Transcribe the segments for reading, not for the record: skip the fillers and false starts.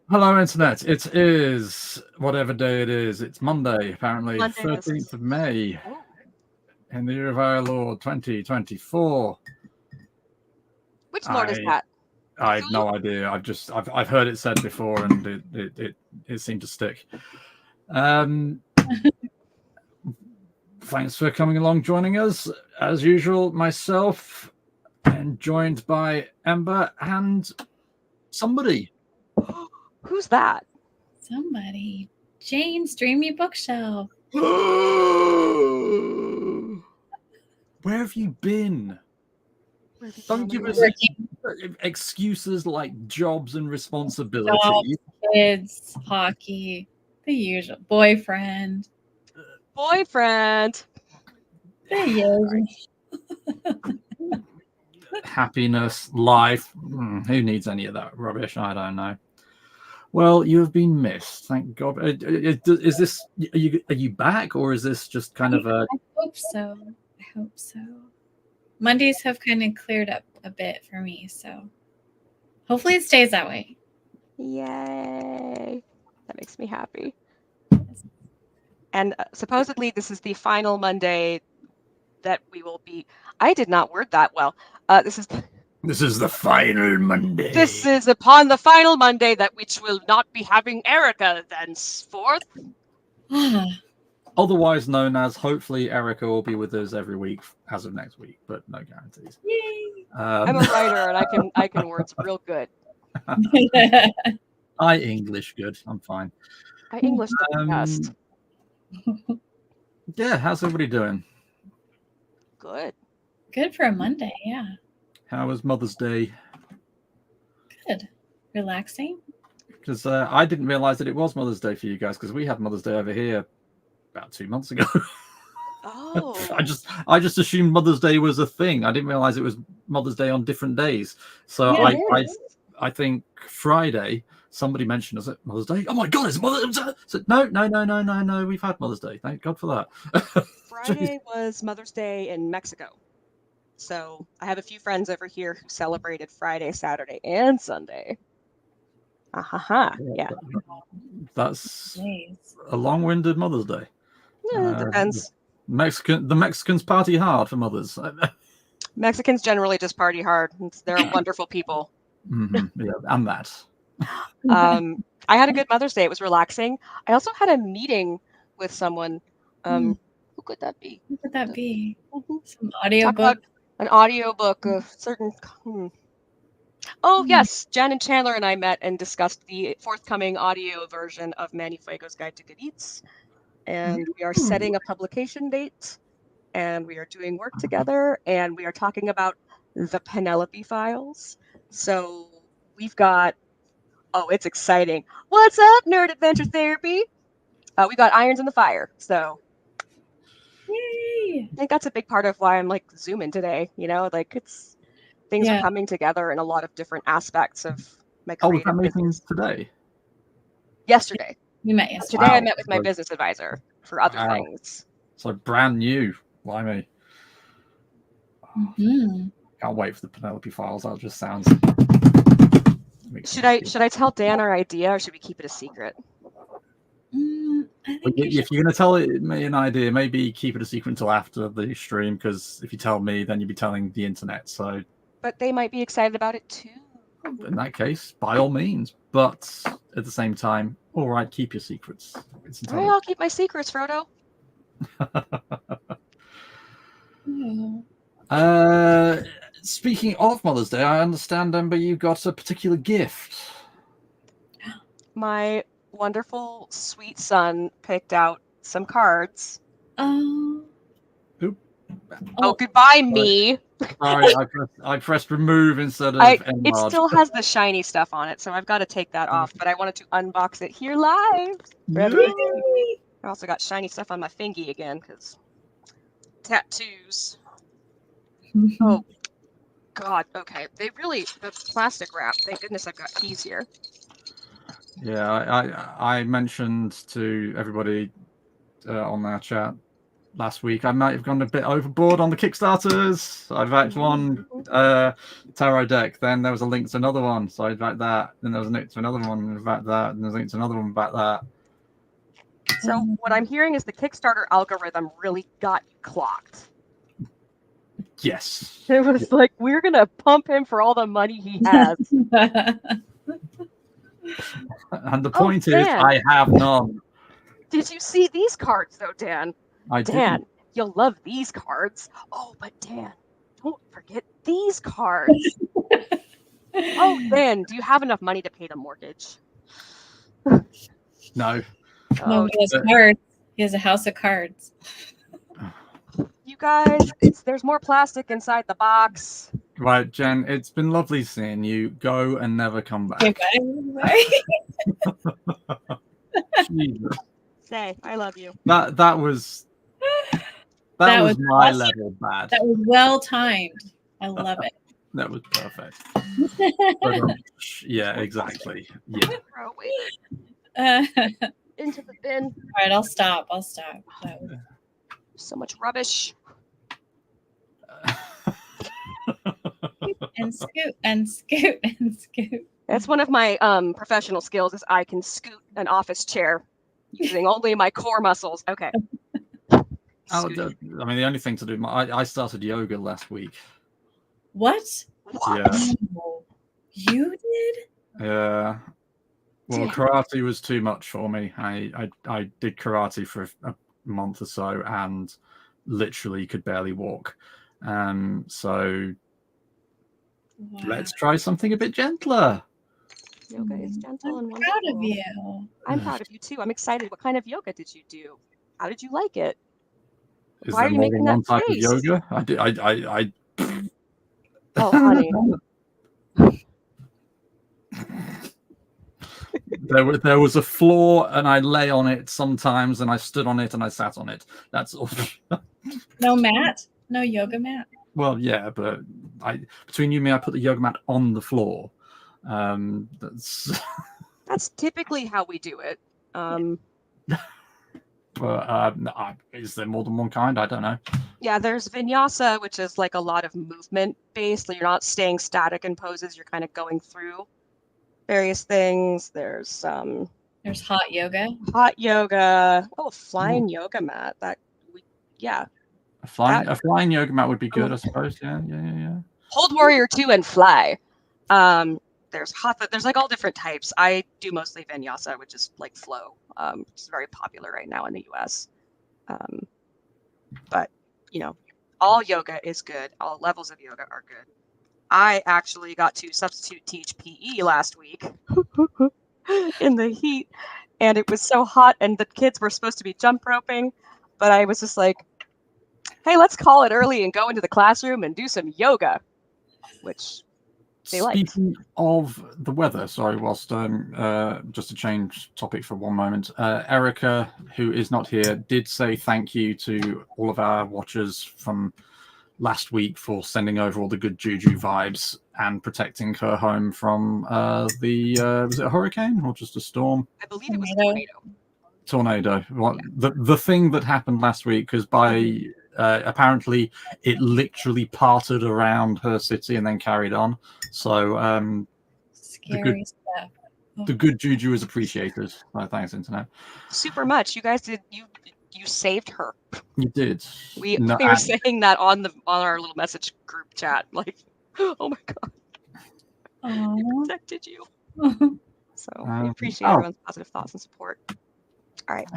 Hello, Internet. It is whatever day it is. It's Monday, apparently, Monday this 13th is. of May, Oh, in the year of our Lord 2024. which Lord is I that? I've Cthulhu? no idea. I've heard it said before, and it seemed to stick. Um, Thanks for coming along, joining us as usual. Myself, and joined by Ember and somebody. Who's that? Somebody. Jane's Dreamy Bookshelf. Where have you been? Where have you Don't gone, give my us love? excuses like jobs and Jobs, responsibility. kids, hockey, the usual. Boyfriend. Boyfriend. The usual. Happiness, life. Who needs any of that rubbish? I don't know. Well, you have been missed. Thank God. Is this? Are you back, or is this just kind of a? I hope so. I hope so. Mondays have kind of cleared up a bit for me, so hopefully it stays that way. Yay. That makes me happy. And supposedly this is the final Monday that we will be. I did not word that well. This is the final Monday. This is upon the final Monday that which will not be having Erica thenceforth. Otherwise known as, hopefully, Erica will be with us every week as of next week, but no guarantees. Yay! I'm a writer and I can words real good. I English good. I'm fine. I English the best. Yeah, how's everybody doing? Good. Good for a Monday, yeah. How was Mother's Day? Good. Relaxing. Because I didn't realize that it was Mother's Day for you guys, because we had Mother's Day over here about 2 months ago. Oh. I just assumed Mother's Day was a thing. I didn't realize it was Mother's Day on different days. So Yeah, I think Friday somebody mentioned, is it Mother's Day? Oh my God, it's Mother's Day. So, no. We've had Mother's Day. Thank God for that. Friday was Mother's Day in Mexico. So I have a few friends over here who celebrated Friday, Saturday, and Sunday. Yeah. That's nice. a long-winded Mother's Day. Yeah, it depends. The Mexicans party hard for mothers. Mexicans generally just party hard. They're wonderful people. Yeah, and that. I had a good Mother's Day. It was relaxing. I also had a meeting with someone. Who could that be? Who could that be? Mhm. Some Talk audiobook. about an audiobook of certain. Oh, yes. Jen and Chandler and I met and discussed the forthcoming audio version of Manny Fuego's Guide to Good Eats. And we are setting a publication date. And we are doing work together. And we are talking about the Penelope Files. So we've got. Oh, it's exciting. What's up, Nerd Adventure Therapy? We got irons in the fire. So Yay! I think that's a big part of why I'm like zooming today. You know, like it's things are coming together in a lot of different aspects of my creative business. Today? Yesterday. We met yesterday. Today I met with my business advisor for other things. So brand new. Blimey. Can't wait for the Penelope Files. That just sounds. Should I tell Dan our idea, or should we keep it a secret? I think if you're going to tell me an idea, maybe keep it a secret until after the stream, because if you tell me, then you'll be telling the internet. So, but they might be excited about it too. In that case, by all means. But at the same time, all right, keep your secrets. All right, I'll keep my secrets, Frodo. Speaking of Mother's Day, I understand, Ember, you got a particular gift. My wonderful, sweet son picked out some cards. Oh, goodbye, me. Sorry, I pressed remove instead of it still has the shiny stuff on it, so I've got to take that off, but I wanted to unbox it here live. I also got shiny stuff on my fingy again, because tattoos. Oh, God, okay. The plastic wrap, thank goodness I've got keys here. Yeah, I mentioned to everybody on our chat last week. I might have gone a bit overboard on the Kickstarters. I've backed one tarot deck. Then there was a link to another one, so I backed that. Then there was a link to another one, back that. And there's a link to another one, back that. So what I'm hearing is the Kickstarter algorithm really got you clocked. Yes. It was like, we're going to pump him for all the money he has. And the point is, Dan. I have none. Did you see these cards, though, Dan? I Dan, didn't. you'll love these cards. Oh, but Dan, don't forget these cards. Oh, Dan, do you have enough money to pay the mortgage? No. No, he has cards. He has a house of cards. You guys, there's more plastic inside the box. Right, Jen, it's been lovely seeing you. Go and never come back. Jesus. Say, I love you. That was That was was my awesome. level bad. That was well timed. I love it. That was perfect. But, yeah, exactly. Yeah. Throw away All into the bin. right, I'll stop. That was... So much rubbish. And scoot and scoot and scoot. That's one of my professional skills is I can scoot an office chair using only my core muscles. Okay. I mean, the only thing to do, I started yoga last week. What? Yeah. Oh, you did? Yeah. Well, karate was too much for me. I did karate for a month or so and literally could barely walk. So Wow. let's try something a bit gentler. Yoga is gentle and I'm wonderful. proud of you. I'm proud of you too. I'm excited. What kind of yoga did you do? How did you like it? Is Why there are you more than making one that type face? of yoga? I Oh, honey. There was a floor and I lay on it sometimes and I stood on it and I sat on it. That's all. No mat? No yoga mat? Well, yeah, but between you and me, I put the yoga mat on the floor. That's typically how we do it. But is there more than one kind? I don't know. Yeah, there's vinyasa, which is like a lot of movement based. You're not staying static in poses. You're kind of going through various things. There's There's hot yoga. hot yoga. Oh, flying yoga mat. A flying yoga mat would be good, I suppose. Yeah. Hold Warrior 2 and fly. There's hatha. There's like all different types. I do mostly vinyasa, which is like flow, which is very popular right now in the US. But you know, all yoga is good. All levels of yoga are good. I actually got to substitute teach PE last week in the heat, and it was so hot, and the kids were supposed to be jump roping, but I was just like, hey, let's call it early and go into the classroom and do some yoga, which they liked. Speaking of the weather, sorry, whilst just to change topic for one moment, Erica, who is not here, did say thank you to all of our watchers from last week for sending over all the good juju vibes and protecting her home from was it a hurricane or just a storm? I believe it was a tornado. Well, the thing that happened last week, because apparently it literally parted around her city and then carried on. So Scary stuff. the good juju is appreciated. Thanks, internet. Super much. You guys did. You saved her. You did. We were saying that on our little message group chat. Like, oh my god, we protected you. So we appreciate everyone's positive thoughts and support. All right.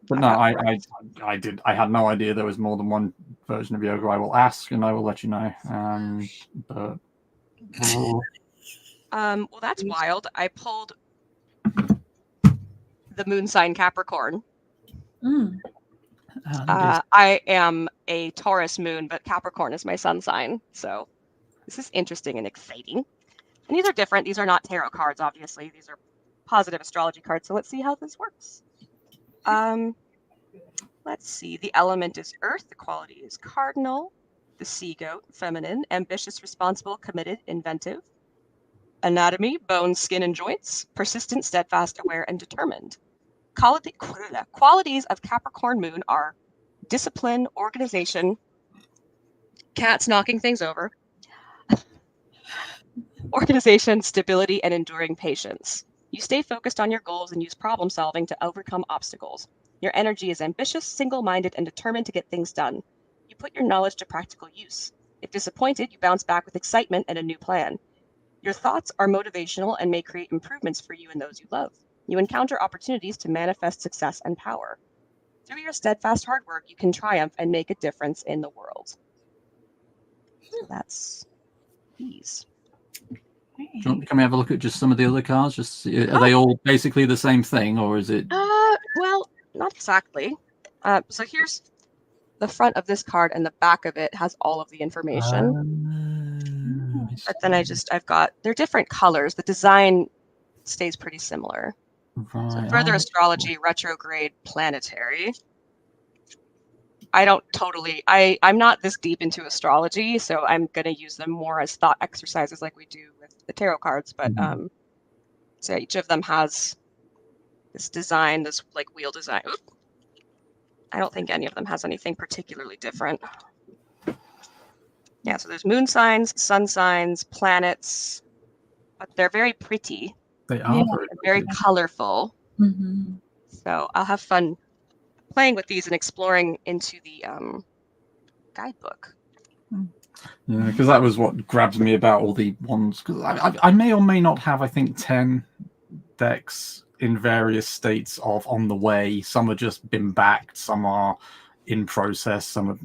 But no, I did. I had no idea there was more than one version of yoga. I will ask and I will let you know. But well, that's wild. I pulled the moon sign Capricorn. I am a Taurus moon, but Capricorn is my sun sign. So this is interesting and exciting. And these are different. These are not tarot cards, obviously. These are positive astrology cards. So let's see how this works. Let's see. The element is earth. The quality is cardinal. The sea goat, feminine, ambitious, responsible, committed, inventive. Anatomy, bones, skin, and joints. Persistent, steadfast, aware, and determined. Qualities of Capricorn moon are discipline, organization, cats knocking things over, organization, stability, and enduring patience. You stay focused on your goals and use problem solving to overcome obstacles. Your energy is ambitious, single-minded, and determined to get things done. You put your knowledge to practical use. If disappointed, you bounce back with excitement and a new plan. Your thoughts are motivational and may create improvements for you and those you love. You encounter opportunities to manifest success and power. Through your steadfast hard work, you can triumph and make a difference in the world. So that's these. Can we have a look at just some of the other cards? Just are they all basically the same thing, or is it? Well, not exactly. So here's the front of this card, and the back of it has all of the information. But then they're different colors. The design stays pretty similar. Right. So further astrology, retrograde, planetary. I'm not this deep into astrology, so I'm going to use them more as thought exercises like we do with the tarot cards. But so each of them has this design, this like wheel design. Oop. I don't think any of them has anything particularly different. Yeah, so there's moon signs, sun signs, planets, but they're very pretty. They are very colorful. Mm-hmm. So I'll have fun playing with these and exploring into the guidebook. Yeah, because that was what grabs me about all the ones. Because I may or may not have, I think, 10 decks in various states of on the way. Some have just been backed, some are in process, some have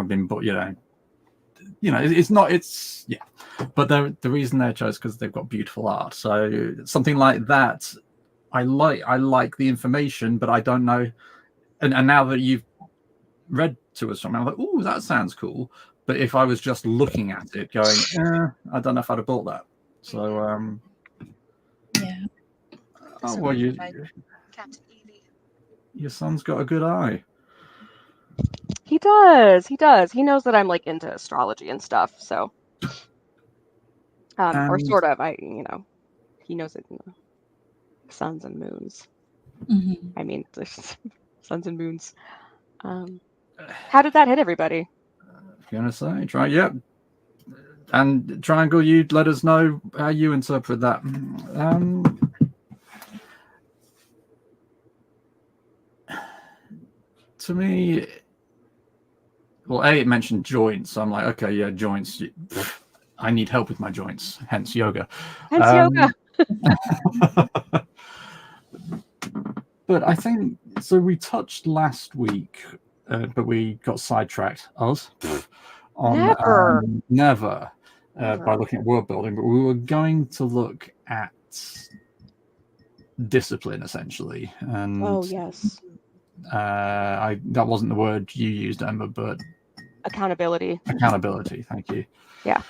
been, but it's but the reason they're chosen because they've got beautiful art. So something like that, I like the information, but I don't know. And now that you've read to us from, I'm like, oh, that sounds cool. But if I was just looking at it, going, I don't know if I'd have bought that. So yeah. Oh, well, your son's got a good eye. He does. He knows that I'm like into astrology and stuff. So, or sort of. He knows it. Suns and moons. Mm-hmm. I mean, there's suns and moons. How did that hit everybody? Gonna say, try, yep. And Triangle, you'd let us know how you interpret that. To me, well, it mentioned joints. So I'm like, okay, yeah, joints. I need help with my joints, hence yoga. Yoga. But I think so. We touched last week, but we got sidetracked. Us on never by looking at world building, but we were going to look at discipline essentially. And oh yes, that wasn't the word you used, Emma, but accountability. Accountability. Thank you. Yeah.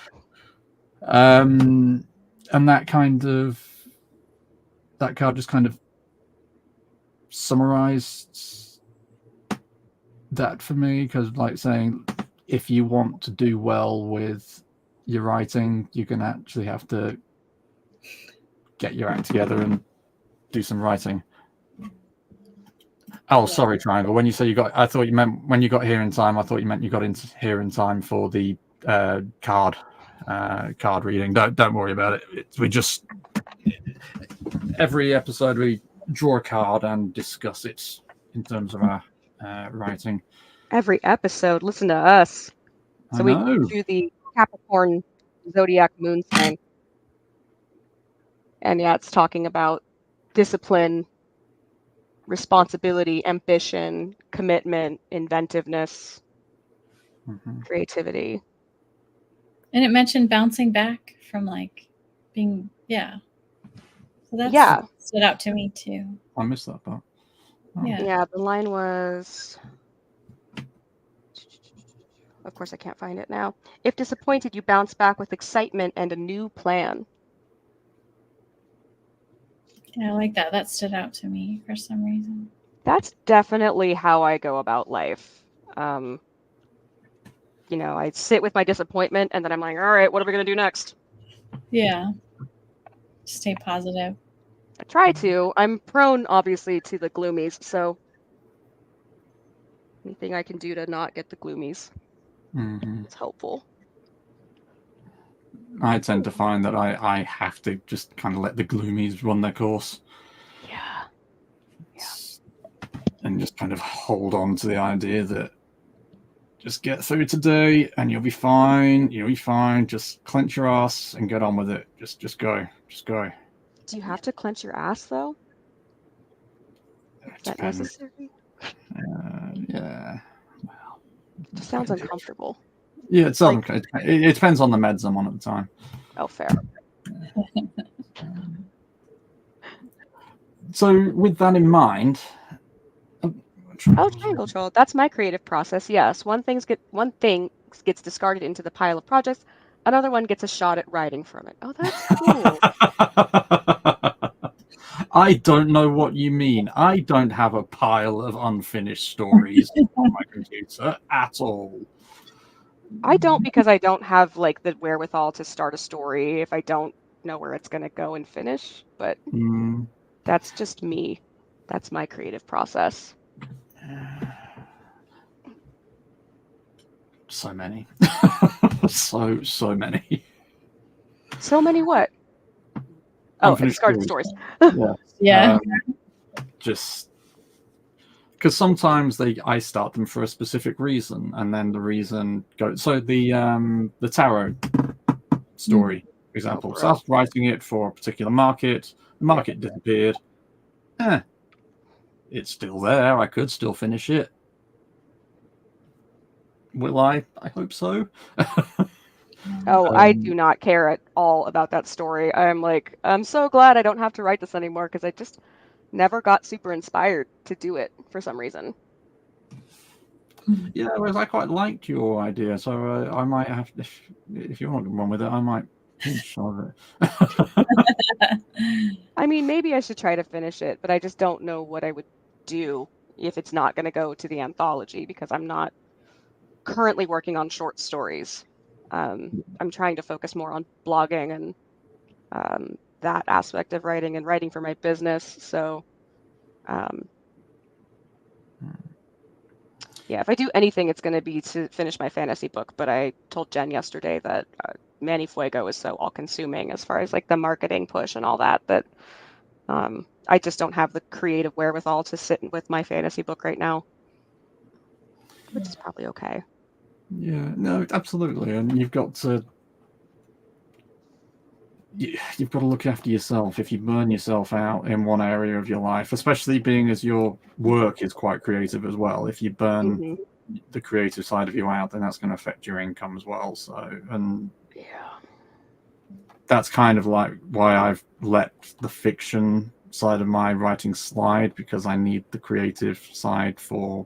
And that card just kind of summarized that for me, because like saying, if you want to do well with your writing, you're going to actually have to get your act together and do some writing. Oh, sorry, Triangle. When you say I thought you meant when you got here in time. I thought you meant you got into here in time for the card reading. Don't worry about it. We just every episode we draw a card and discuss it in terms of our writing. Every episode, listen to us. So we do the Capricorn zodiac moon sign, and it's talking about discipline, responsibility, ambition, commitment, inventiveness, creativity. And it mentioned bouncing back from like being, So that stood out to me too. I missed that part. Oh. Yeah, the line was, of course I can't find it now. If disappointed, you bounce back with excitement and a new plan. Yeah, I like that. That stood out to me for some reason. That's definitely how I go about life. I sit with my disappointment and then I'm like, all right, what are we going to do next? Yeah. Stay positive. I try to. I'm prone, obviously, to the gloomies, so Anything I can do to not get the gloomies Mhm. is helpful. I tend to find that I have to just kind of let the gloomies run their course. Yeah. And just kind of hold on to the idea that just get through today and you'll be fine. You'll be fine. Just clench your ass and get on with it. Just go. Just go. Do you have to clench your ass though? It Is that depends. necessary? Yeah. Well, It just sounds uncomfortable. yeah, it depends on the meds I'm on at the time. Oh, fair. So with that in mind, Oh, Triangle Troll. That's my creative process. Yes, one thing gets discarded into the pile of projects. Another one gets a shot at writing from it. Oh, that's cool. I don't know what you mean. I don't have a pile of unfinished stories on my computer at all. I don't, because I don't have like the wherewithal to start a story if I don't know where it's going to go and finish. But Mm. that's just me. That's my creative process. So many. so many. So many what? Oh, Unfinished discarded stories. Yeah. Just because sometimes I start them for a specific reason, and then the reason goes. So the tarot story, for example. Oh, So I was writing it for a particular market. The market disappeared. It's still there. I could still finish it. Will I? I hope so. Oh, I do not care at all about that story. I'm so glad I don't have to write this anymore because I just never got super inspired to do it for some reason. Yeah, whereas I quite liked your idea, so I might have, if you want to run with it, I might pinch some of it. I mean, maybe I should try to finish it, but I just don't know what I would do if it's not going to go to the anthology because I'm not currently working on short stories. I'm trying to focus more on blogging and that aspect of writing and writing for my business. So, yeah, if I do anything, it's going to be to finish my fantasy book. But I told Jen yesterday that Manny Fuego is so all-consuming as far as like the marketing push and all that I just don't have the creative wherewithal to sit with my fantasy book right now, which is probably okay. Yeah, no, absolutely, and you've got to look after yourself. If you burn yourself out in one area of your life, especially being as your work is quite creative as well, if you burn the creative side of you out, then that's going to affect your income as well. So, and that's kind of like why I've let the fiction side of my writing slide, because I need the creative side for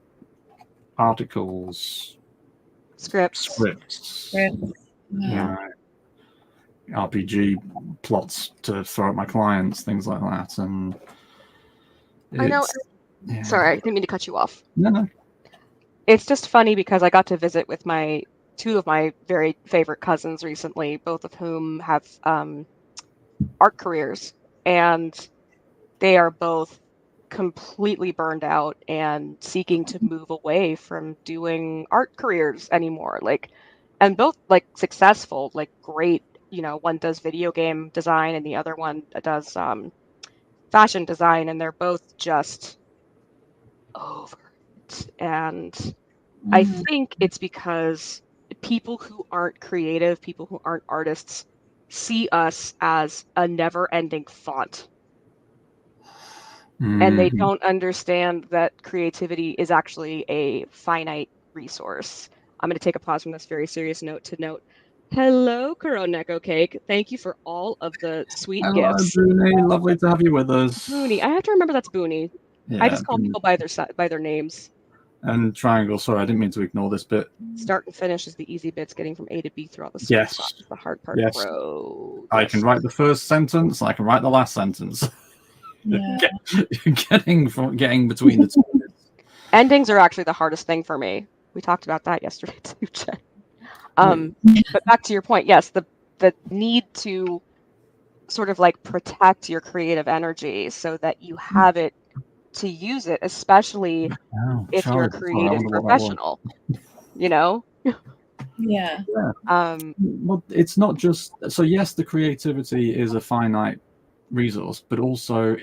articles, scripts. Yeah. RPG plots to throw at my clients, things like that. And I know. Yeah. Sorry, I didn't mean to cut you off. No. It's just funny because I got to visit with two of my very favorite cousins recently, both of whom have art careers, and they are both completely burned out and seeking to move away from doing art careers anymore. And both successful, great. One does video game design and the other one does fashion design, and they're both just over it. And I think it's because people who aren't creative, people who aren't artists, see us as a never-ending font. And they don't understand that creativity is actually a finite resource. I'm going to take a pause from this very serious note to note, hello, Coroneko Cake. Thank you for all of the sweet gifts. Booney, lovely to have you with us. Booney. I have to remember that's Booney. Yeah, I just call people by their names. And Triangle, sorry, I didn't mean to ignore this bit. Start and finish is the easy bits. Getting from A to B through all the sweet spots is the hard part. Yes. Bro. I can write the first sentence. I can write the last sentence. Yeah. getting between the two. Endings are actually the hardest thing for me. We talked about that yesterday too, Jen. But back to your point, yes, the need to sort of protect your creative energy so that you have it to use it, especially Oh, if you're a Charlie, sorry, I creative wonder what that was. professional, you know? Yeah. Well, it's not just so. Yes, the creativity is a finite resource, but also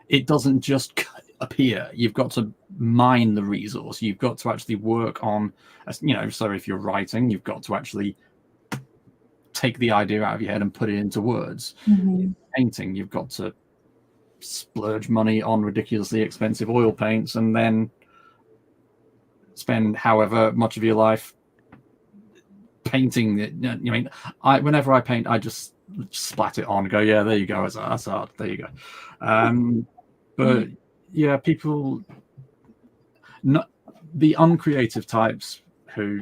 it doesn't just appear. You've got to mine the resource. You've got to actually work on, so if you're writing, you've got to actually take the idea out of your head and put it into words. Mhm. Painting, you've got to splurge money on ridiculously expensive oil paints and then spend however much of your life painting it. I mean, whenever I paint, I just splat it on and go, yeah, there you go, that's art, there you go. But yeah, people, not the uncreative types who,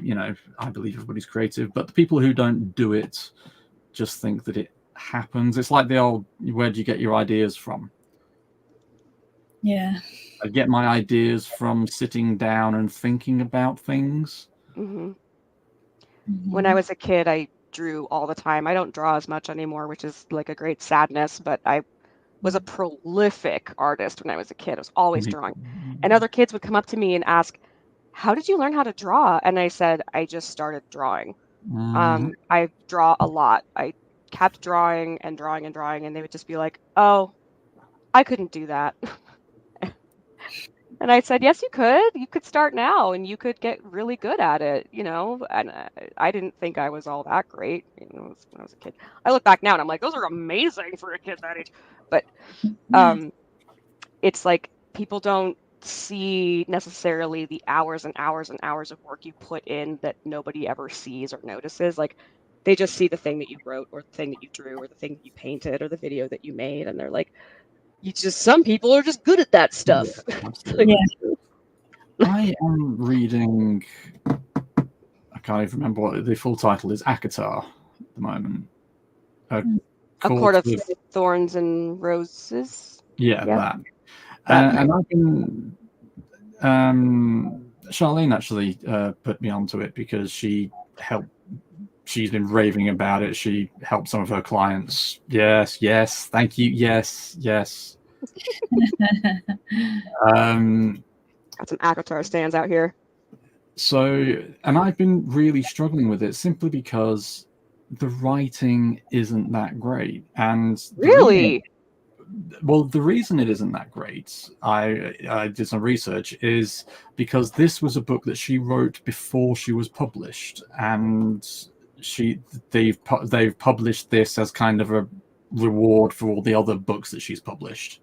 I believe everybody's creative, but the people who don't do it just think that it happens. It's like the old, where do you get your ideas from? Yeah. I get my ideas from sitting down and thinking about things. Hmm. Mhm. When I was a kid, I drew all the time. I don't draw as much anymore, which is like a great sadness, but I was a prolific artist when I was a kid. I was always drawing. And other kids would come up to me and ask, how did you learn how to draw? And I said, I just started drawing. I draw a lot. I kept drawing and drawing and drawing, and they would just be like, oh, I couldn't do that. And I said, yes, you could. You could start now and you could get really good at it, And I didn't think I was all that great, when I was a kid. I look back now and I'm like, those are amazing for a kid that age. But it's like people don't see necessarily the hours and hours and hours of work you put in that nobody ever sees or notices. Like they just see the thing that you wrote or the thing that you drew or the thing that you painted or the video that you made, and they're like, some people are just good at that stuff. Absolutely. I am reading, I can't even remember what the full title is, ACOTAR at the moment. A Court of Thorns and Roses. Yeah, that. And I've been, Charlene actually put me onto it because she's been raving about it. She helped some of her clients. Yes, thank you. Yes. Got some ACOTAR stands out here. So, and I've been really struggling with it simply because the writing isn't that great. And really, the reason it isn't that great, I did some research, is because this was a book that she wrote before she was published, and they've published this as kind of a reward for all the other books that she's published.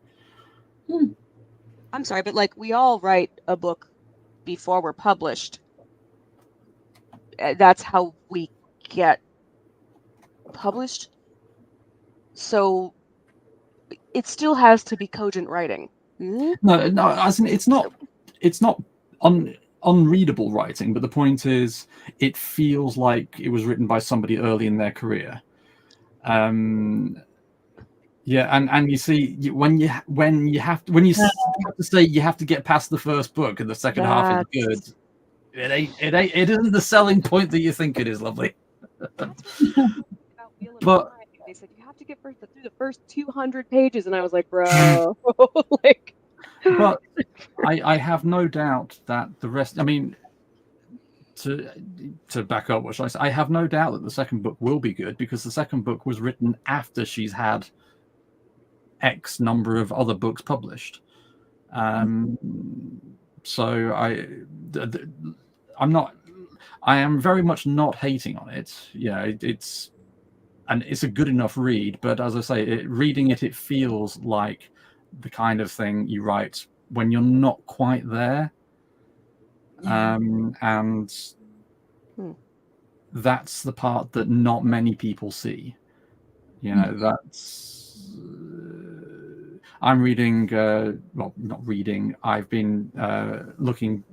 I'm sorry, but like we all write a book before we're published. That's how we get published. So it still has to be cogent writing. No, as in, it's not unreadable writing, but the point is it feels like it was written by somebody early in their career. Yeah, and you see, when you have to say you have to get past the first book and the second half is good, it isn't the selling point that you think it is, lovely. But they said you have to get through the first 200 pages, and I was like, bro, like. But I have no doubt that the rest. I mean, to back up what I say, I have no doubt that the second book will be good because the second book was written after she's had X number of other books published. So I am very much not hating on it. Yeah, it's a good enough read, but as I say, reading it feels like the kind of thing you write when you're not quite there. And that's the part that not many people see. I'm reading, not reading, I've been looking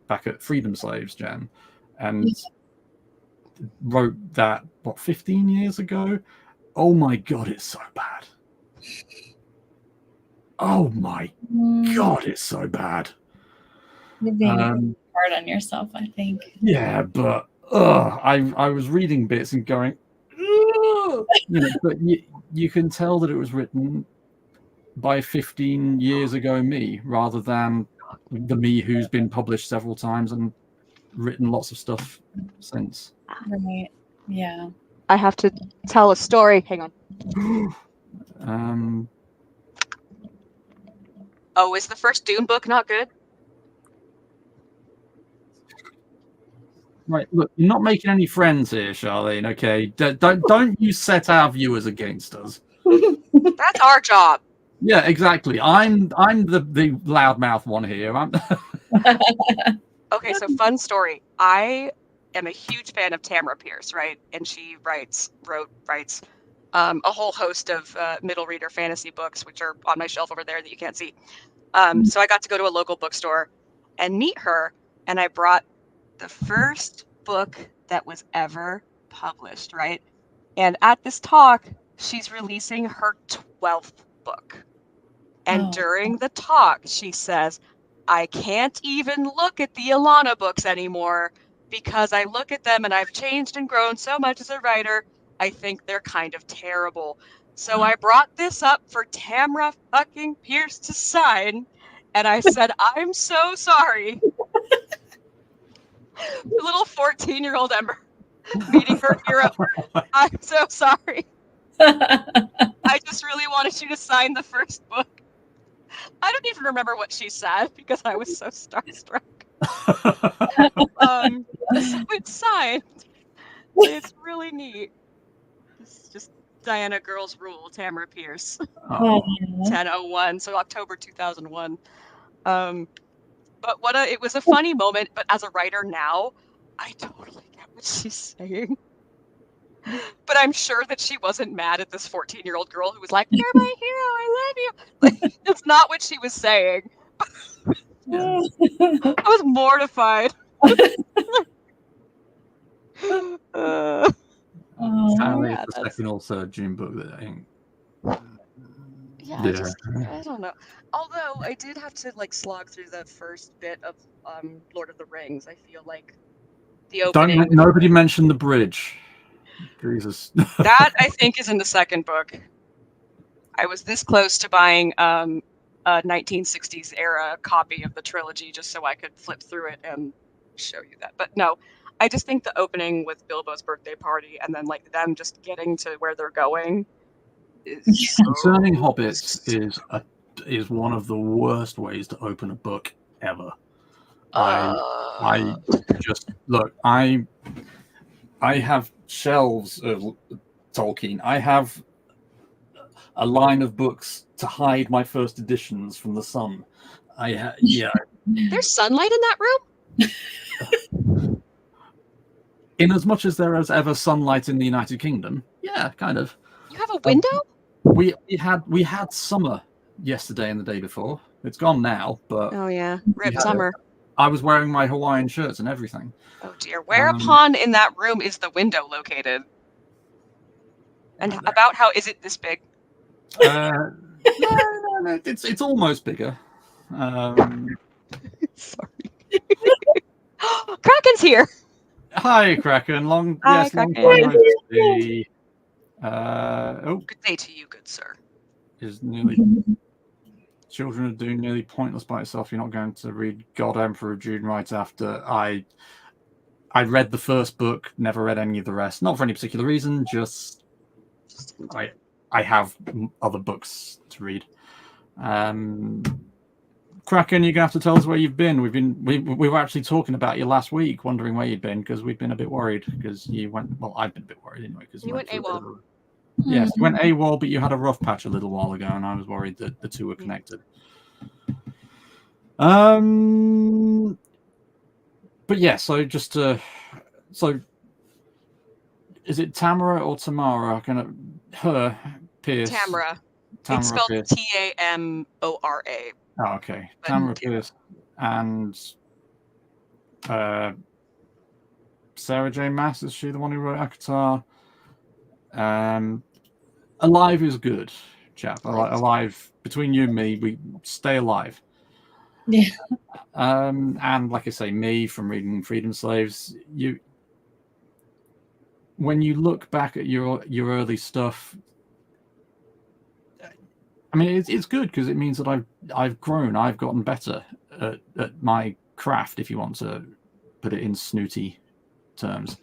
back at Freedom Slaves, Jen, and wrote that, 15 years ago? Oh my God, it's so bad. Oh my God, it's so bad. You're being hard on yourself, I think. Yeah, but I was reading bits and going, but you can tell that it was written by 15 years ago me, rather than the me who's been published several times and written lots of stuff since. Right. Yeah. I have to tell a story. Hang on. Oh, is the first Dune book not good? Right, look, you're not making any friends here, Charlene. Okay, don't you set our viewers against us. That's our job. Yeah, exactly. I'm the loudmouth one here. Okay, so fun story. I am a huge fan of Tamara Pierce, right? And she writes a whole host of middle reader fantasy books, which are on my shelf over there that you can't see. So I got to go to a local bookstore and meet her, and I brought the first book that was ever published, right? And at this talk, she's releasing her 12th book. And during the talk, she says, I can't even look at the Alana books anymore because I look at them and I've changed and grown so much as a writer. I think they're kind of terrible. So I brought this up for Tamara fucking Pierce to sign. And I said, I'm so sorry. Little 14-year-old Ember meeting her hero. I'm so sorry. I just really wanted you to sign the first book. I don't even remember what she said because I was so starstruck. So it's signed. It's really neat. It's just Diana Girls Rule, Tamara Pierce. 10/01, so October 2001. But it was a funny moment, but as a writer now, I totally get what she's saying. But I'm sure that she wasn't mad at this 14-year-old girl who was like, you're my hero, I love you. Like, that's not what she was saying. Yeah. I was mortified. Apparently yeah, it's the second or third June book that I think. I don't know. Although I did have to like slog through the first bit of Lord of the Rings. I feel like the opening. Nobody mentioned the bridge. Jesus. That I think is in the second book. I was this close to buying a 1960s era copy of the trilogy just so I could flip through it and show you that. But no, I just think the opening with Bilbo's birthday party and then like them just getting to where they're going is Concerning hobbits is one of the worst ways to open a book ever. I just look. I have shelves of Tolkien. I have a line of books to hide my first editions from the sun. There's sunlight in that room? In as much as there is ever sunlight in the United Kingdom, yeah, kind of. You have a window? We had summer yesterday and the day before. It's gone now, but oh yeah, rip summer. I was wearing my Hawaiian shirts and everything. Oh dear. Whereupon in that room is the window located? And about how is it this big? No, it's almost bigger. Sorry. Kraken's here. Hi, Kraken. Long Kraken. time no see. Good day to you, good sir. Is nearly Children of Dune nearly pointless by itself. You're not going to read God Emperor of Dune right after I read the first book, never read any of the rest. Not for any particular reason, just I have other books to read. Kraken, you're gonna have to tell us where you've been. We were actually talking about you last week, wondering where you'd been because we'd been a bit worried because you went. Well, I've been a bit worried anyway because you went AWOL. Yes, you went AWOL, but you had a rough patch a little while ago, and I was worried that the two were connected. But yeah, so just so is it Tamara or Tamara? Her Pierce. Tamara. It's spelled Pierce. Tamora. Oh, okay. Tamara Pierce and Sarah J. Maas, is she the one who wrote ACOTAR? Alive is good, chap. Alive, between you and me, we stay alive. Yeah. And like I say, me from reading Freedom Slaves, when you look back at your early stuff, I mean, it's good because it means that I've grown, I've gotten better at my craft, if you want to put it in snooty terms.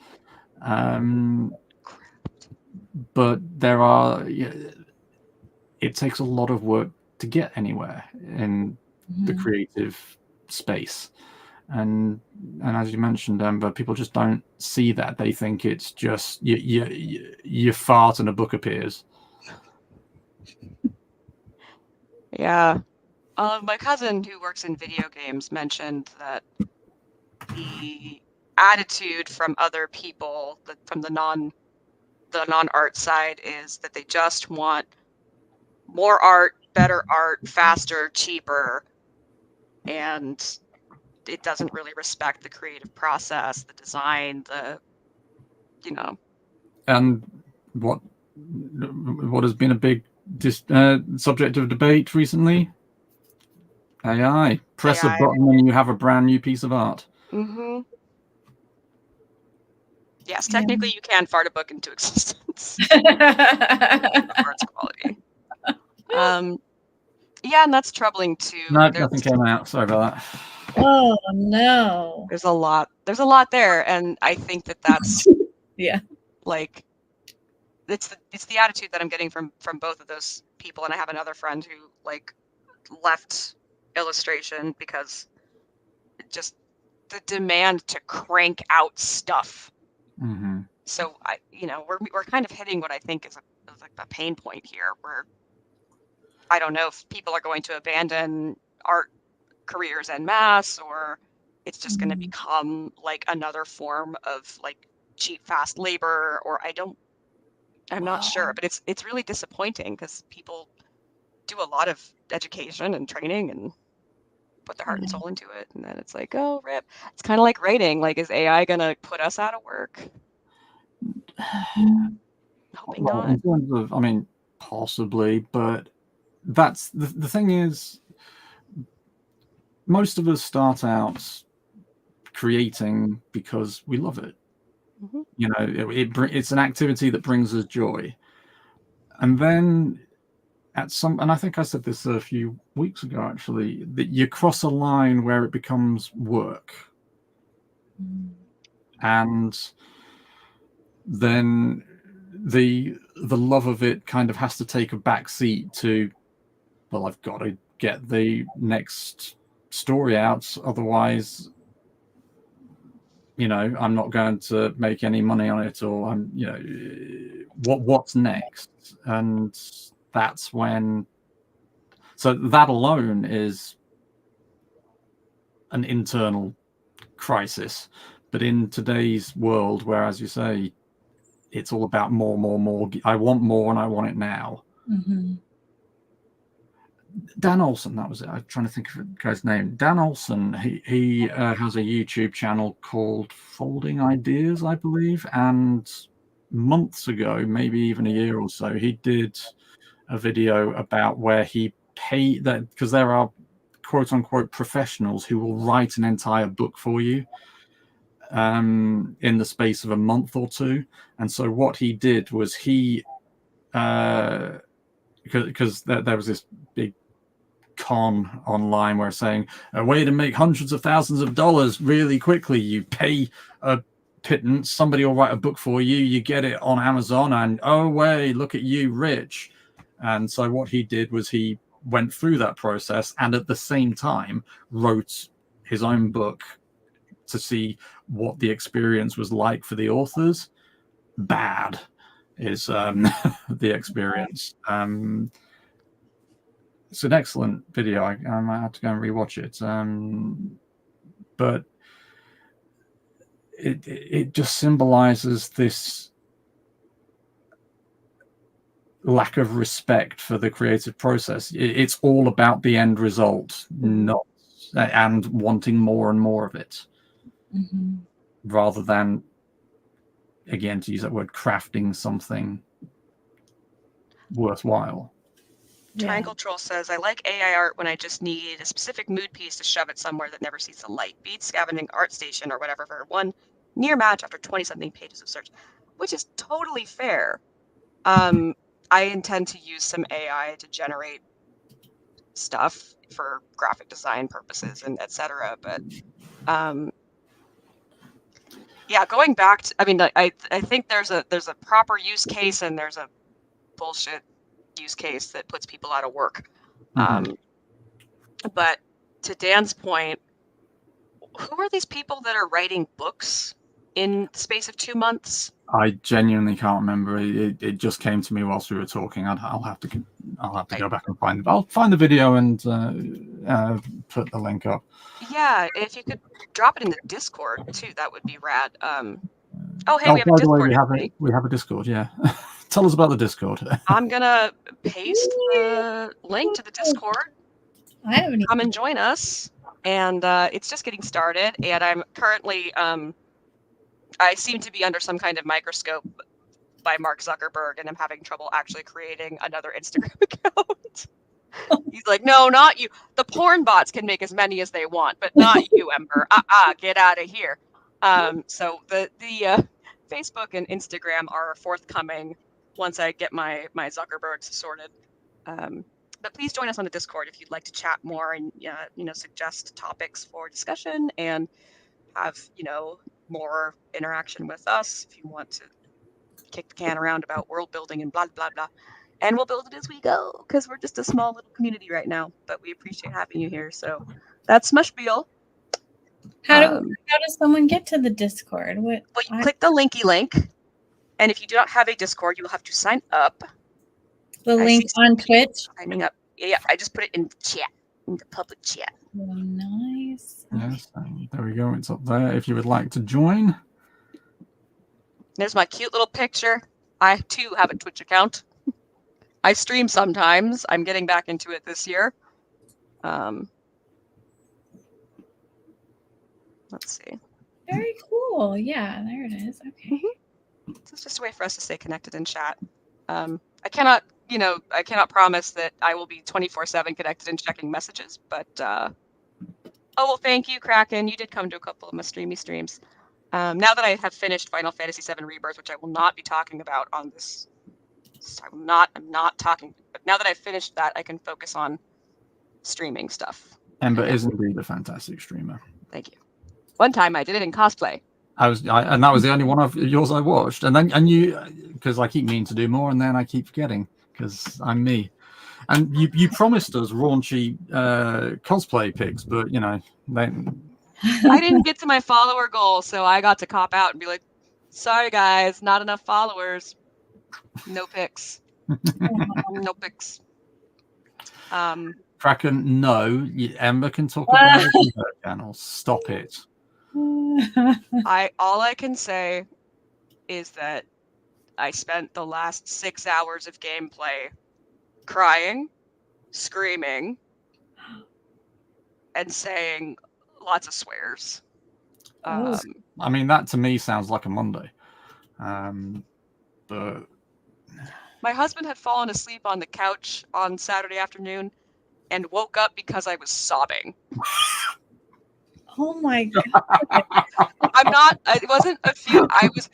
But there are, it takes a lot of work to get anywhere in the creative space, and as you mentioned, Amber, people just don't see that. They think it's just you fart and a book appears. Yeah. My cousin who works in video games mentioned that the attitude from other people, from the non-art side, is that they just want more art, better art, faster, cheaper, and it doesn't really respect the creative process, the design, And what has been a big subject of debate recently? AI. Press a AI. button and you have a brand new piece of art. Mm-hmm. Yes, technically you can fart a book into existence. Art's quality. Yeah, and that's troubling too. No, nothing came out. Sorry about that. Oh no. There's a lot there, and I think that's Yeah. like it's the attitude that I'm getting from both of those people. And I have another friend who like left illustration because just the demand to crank out stuff. Mm-hmm. So we're kind of hitting what I think is a pain point here, where I don't know if people are going to abandon art careers en masse, or it's just going to become like another form of like cheap, fast labor, or I'm not sure, but it's really disappointing because people do a lot of education and training and put their heart and soul into it, and then it's like, oh, rip. It's kind of like writing. Like, is AI gonna put us out of work? Hoping not. In terms of, I mean, possibly, but that's the thing is, most of us start out creating because we love it. Mm-hmm. It's an activity that brings us joy, and then and I think I said this a few weeks ago actually, that you cross a line where it becomes work, and then the love of it kind of has to take a back seat to, well, I've got to get the next story out, otherwise I'm not going to make any money on it, or I'm what's next. And that's when, so that alone is an internal crisis. But in today's world, where, as you say, it's all about more, I want more and I want it now. Dan Olsen, that was it. I'm trying to think of the guy's name. Dan Olsen, he has a YouTube channel called Folding Ideas, I believe. And months ago, maybe even a year or so, he did a video about where he paid that, because there are quote unquote professionals who will write an entire book for you in the space of a month or two. And so what he did was because there was this big con online where saying a way to make hundreds of thousands of dollars really quickly, you pay a pittance, somebody will write a book for you, you get it on Amazon, and oh way, look at you, rich. And so what he did was he went through that process and at the same time wrote his own book to see what the experience was like for the authors. Bad is the experience. It's an excellent video. I might have to go and rewatch it. But it just symbolizes this lack of respect for the creative process. It's all about the end result, not and wanting more and more of it, rather than, again, to use that word, crafting something worthwhile. Triangle Troll says, I like AI art when I just need a specific mood piece to shove it somewhere that never sees the light. Beat scavenging ArtStation or whatever for one near match after 20-something pages of search, which is totally fair. I intend to use some AI to generate stuff for graphic design purposes and etc. But yeah, going back to, I mean, I think there's a proper use case and there's a bullshit use case that puts people out of work. But to Dan's point, who are these people that are writing books in the space of 2 months? I genuinely can't remember. It just came to me whilst we were talking. I'll have to go back and find it. I'll find the video and put the link up. Yeah, if you could drop it in the Discord too, that would be rad. Oh, hey, Oh, we have a by the way, Discord. we have a Discord. Yeah, tell us about the Discord. I'm gonna paste the link to the Discord. I haven't Come and join us. And it's just getting started. And I'm currently, I seem to be under some kind of microscope by Mark Zuckerberg, and I'm having trouble actually creating another Instagram account. He's like, no, not you. The porn bots can make as many as they want, but not you, Ember. Get out of here. So the Facebook and Instagram are forthcoming once I get my Zuckerbergs sorted. But please join us on the Discord if you'd like to chat more and suggest topics for discussion and have more interaction with us if you want to kick the can around about world building and blah blah blah. And we'll build it as we go because we're just a small little community right now. But we appreciate having you here. So that's Smushbiel. How does someone get to the Discord? Well, you click the linky link, and if you do not have a Discord, you will have to sign up. The link on Twitch? Signing up. Yeah, I just put it in the chat, in the public chat. Oh, nice. Yes, there we go. It's up there if you would like to join. There's my cute little picture. I, too, have a Twitch account. I stream sometimes. I'm getting back into it this year. Let's see. Very cool. Yeah, there it is. Okay. It's just a way for us to stay connected and chat. I cannot promise that I will be 24/7 connected and checking messages, but oh well, thank you, Kraken. You did come to a couple of my streams. Now that I have finished Final Fantasy VII Rebirth, which I will not be talking about on this, I'm not talking. But now that I've finished that, I can focus on streaming stuff. Ember is indeed a fantastic streamer. Thank you. One time I did it in cosplay. And that was the only one of yours I watched. And you, because I keep meaning to do more, and then I keep forgetting because I'm me. And you promised us raunchy cosplay pics, but I didn't get to my follower goal, so I got to cop out and be like, "Sorry guys, not enough followers. No pics. No pics." Kraken, no. Ember can talk about it on her channel. Stop it. All I can say is that I spent the last 6 hours of gameplay crying, screaming, and saying lots of swears. I mean, that to me sounds like a Monday. But my husband had fallen asleep on the couch on Saturday afternoon and woke up because I was sobbing. Oh my god! It wasn't a few. I was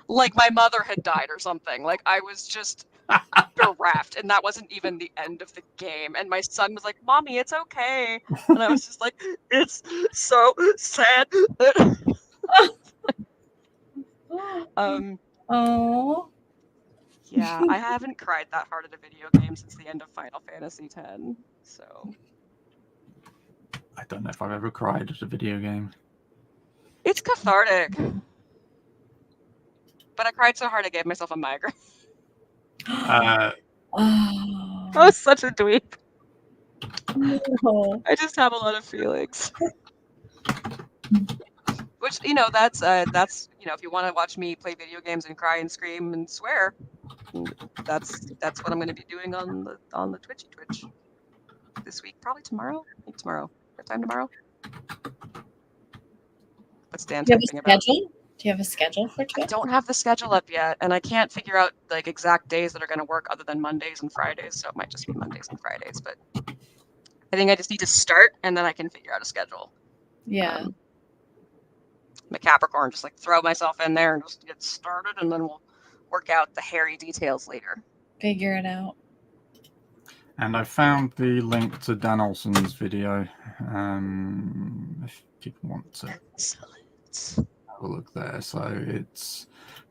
like my mother had died or something. Like I was just bereft, and that wasn't even the end of the game. And my son was like, "Mommy, it's okay," and I was just like, "It's so sad." Oh. Yeah, I haven't cried that hard at a video game since the end of Final Fantasy X. So. I don't know if I've ever cried at a video game. It's cathartic. But I cried so hard I gave myself a migraine. I was such a dweeb. No. I just have a lot of feelings. Which, that's if you want to watch me play video games and cry and scream and swear, that's what I'm going to be doing on the Twitch this week. Probably tomorrow. I think tomorrow. What time tomorrow? What's Dan talking about? Do you have a schedule for Twitch? I don't have the schedule up yet, and I can't figure out like exact days that are going to work other than Mondays and Fridays. So it might just be Mondays and Fridays. But I think I just need to start, and then I can figure out a schedule. Yeah. I'm a Capricorn, just like throw myself in there and just get started, and then we'll work out the hairy details later. Figure it out. And I found the link to Dan Olsen's video. If people want to Excellent. have a look there. So it's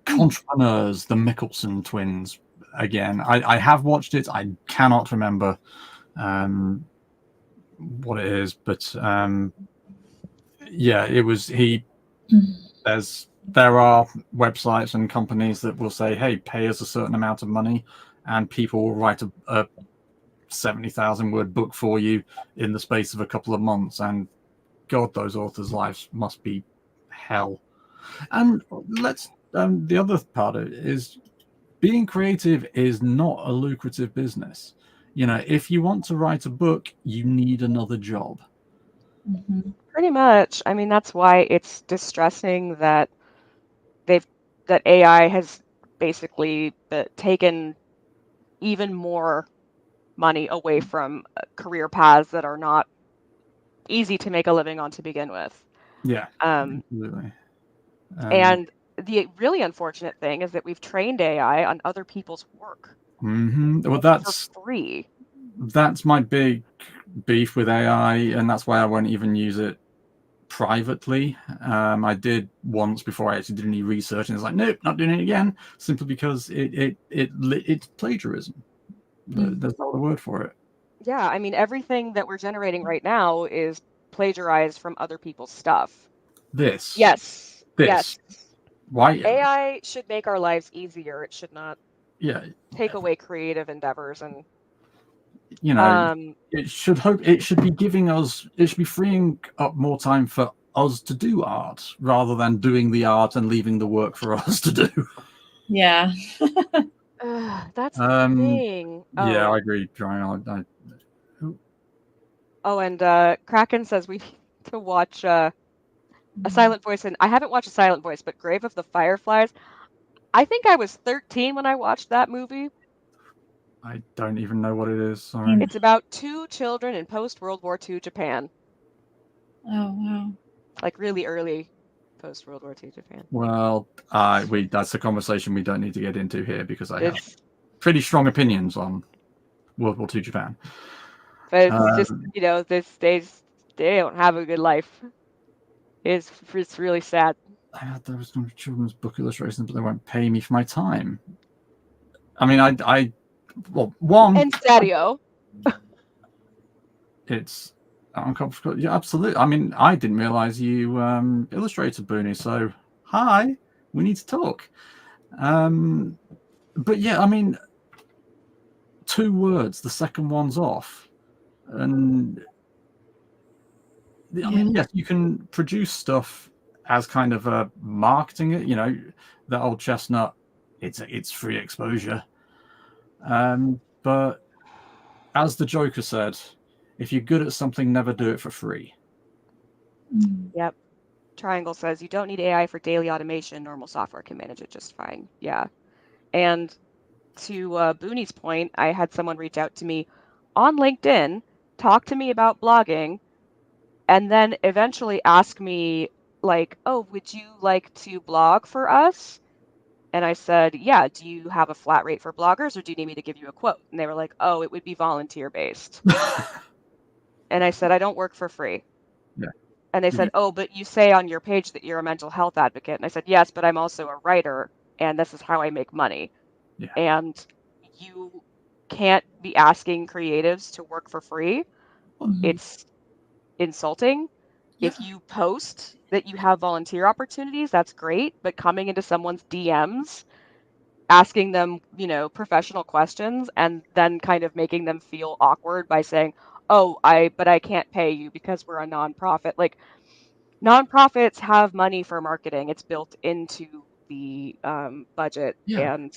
Entrepreneurs, the Mickelson twins. Again, I have watched it. I cannot remember what it is, but yeah, it was he. There are websites and companies that will say, "Hey, pay us a certain amount of money," and people will write a 70,000 word book for you in the space of a couple of months. And God, those authors' lives must be hell. And the other part of it is being creative is not a lucrative business. You know, if you want to write a book, you need another job. Mhm. Pretty much. I mean, that's why it's distressing that that AI has basically taken even more money away from career paths that are not easy to make a living on to begin with. Yeah, Um, absolutely. and the really unfortunate thing is that we've trained AI on other people's work Well, for free. that's my big beef with AI, and that's why I won't even use it privately. I did once before I actually did any research, and it's like, nope, not doing it again, simply because it's plagiarism. There's no other word for it. Yeah, I mean, everything that we're generating right now is plagiarized from other people's stuff. This, Yes. Yes. why? AI should make our lives easier. It should not Yeah, take away creative endeavors and you know, it should be giving us, it should be freeing up more time for us to do art rather than doing the art and leaving the work for us to do. Yeah. that's the thing. Yeah, Oh. I agree, Brian. Oh, and Kraken says we need to watch A Silent Voice, and I haven't watched A Silent Voice, but Grave of the Fireflies. I think I was 13 when I watched that movie. I don't even know what it is. Sorry. It's about two children in post-World War II Japan, Oh wow. like really early post-World War II Japan. Well, that's a conversation we don't need to get into here because I have It's pretty strong opinions on World War II Japan. But it's just, you know, they don't have a good life. It's really sad. I had those children's book illustrations, but they won't pay me for my time. I mean, well, one. En serio. It's uncomfortable. Yeah, absolutely. I mean, I didn't realize you illustrated Booney, so hi, we need to talk. But yeah, I mean, 2 words, the second one's off. And I mean, yes, you can produce stuff as kind of a marketing it, you know, that old chestnut, it's free exposure. But as the Joker said, if you're good at something, never do it for free. Yep. Triangle says you don't need AI for daily automation. Normal software can manage it just fine. Yeah. And to Booney's point, I had someone reach out to me on LinkedIn, talk to me about blogging, and then eventually ask me, like, oh, would you like to blog for us? And I said, yeah, do you have a flat rate for bloggers or do you need me to give you a quote? And they were like, oh, it would be volunteer based. And I said, I don't work for free. Yeah. And they said, oh, but you say on your page that you're a mental health advocate. And I said, yes, but I'm also a writer and this is how I make money. Yeah. And you can't be asking creatives to work for free. It's insulting. Yeah. If you post that you have volunteer opportunities, that's great. But coming into someone's DMs, asking them, you know, professional questions and then kind of making them feel awkward by saying, oh, but I can't pay you because we're a nonprofit. Like, nonprofits have money for marketing. It's built into the budget, Yeah. and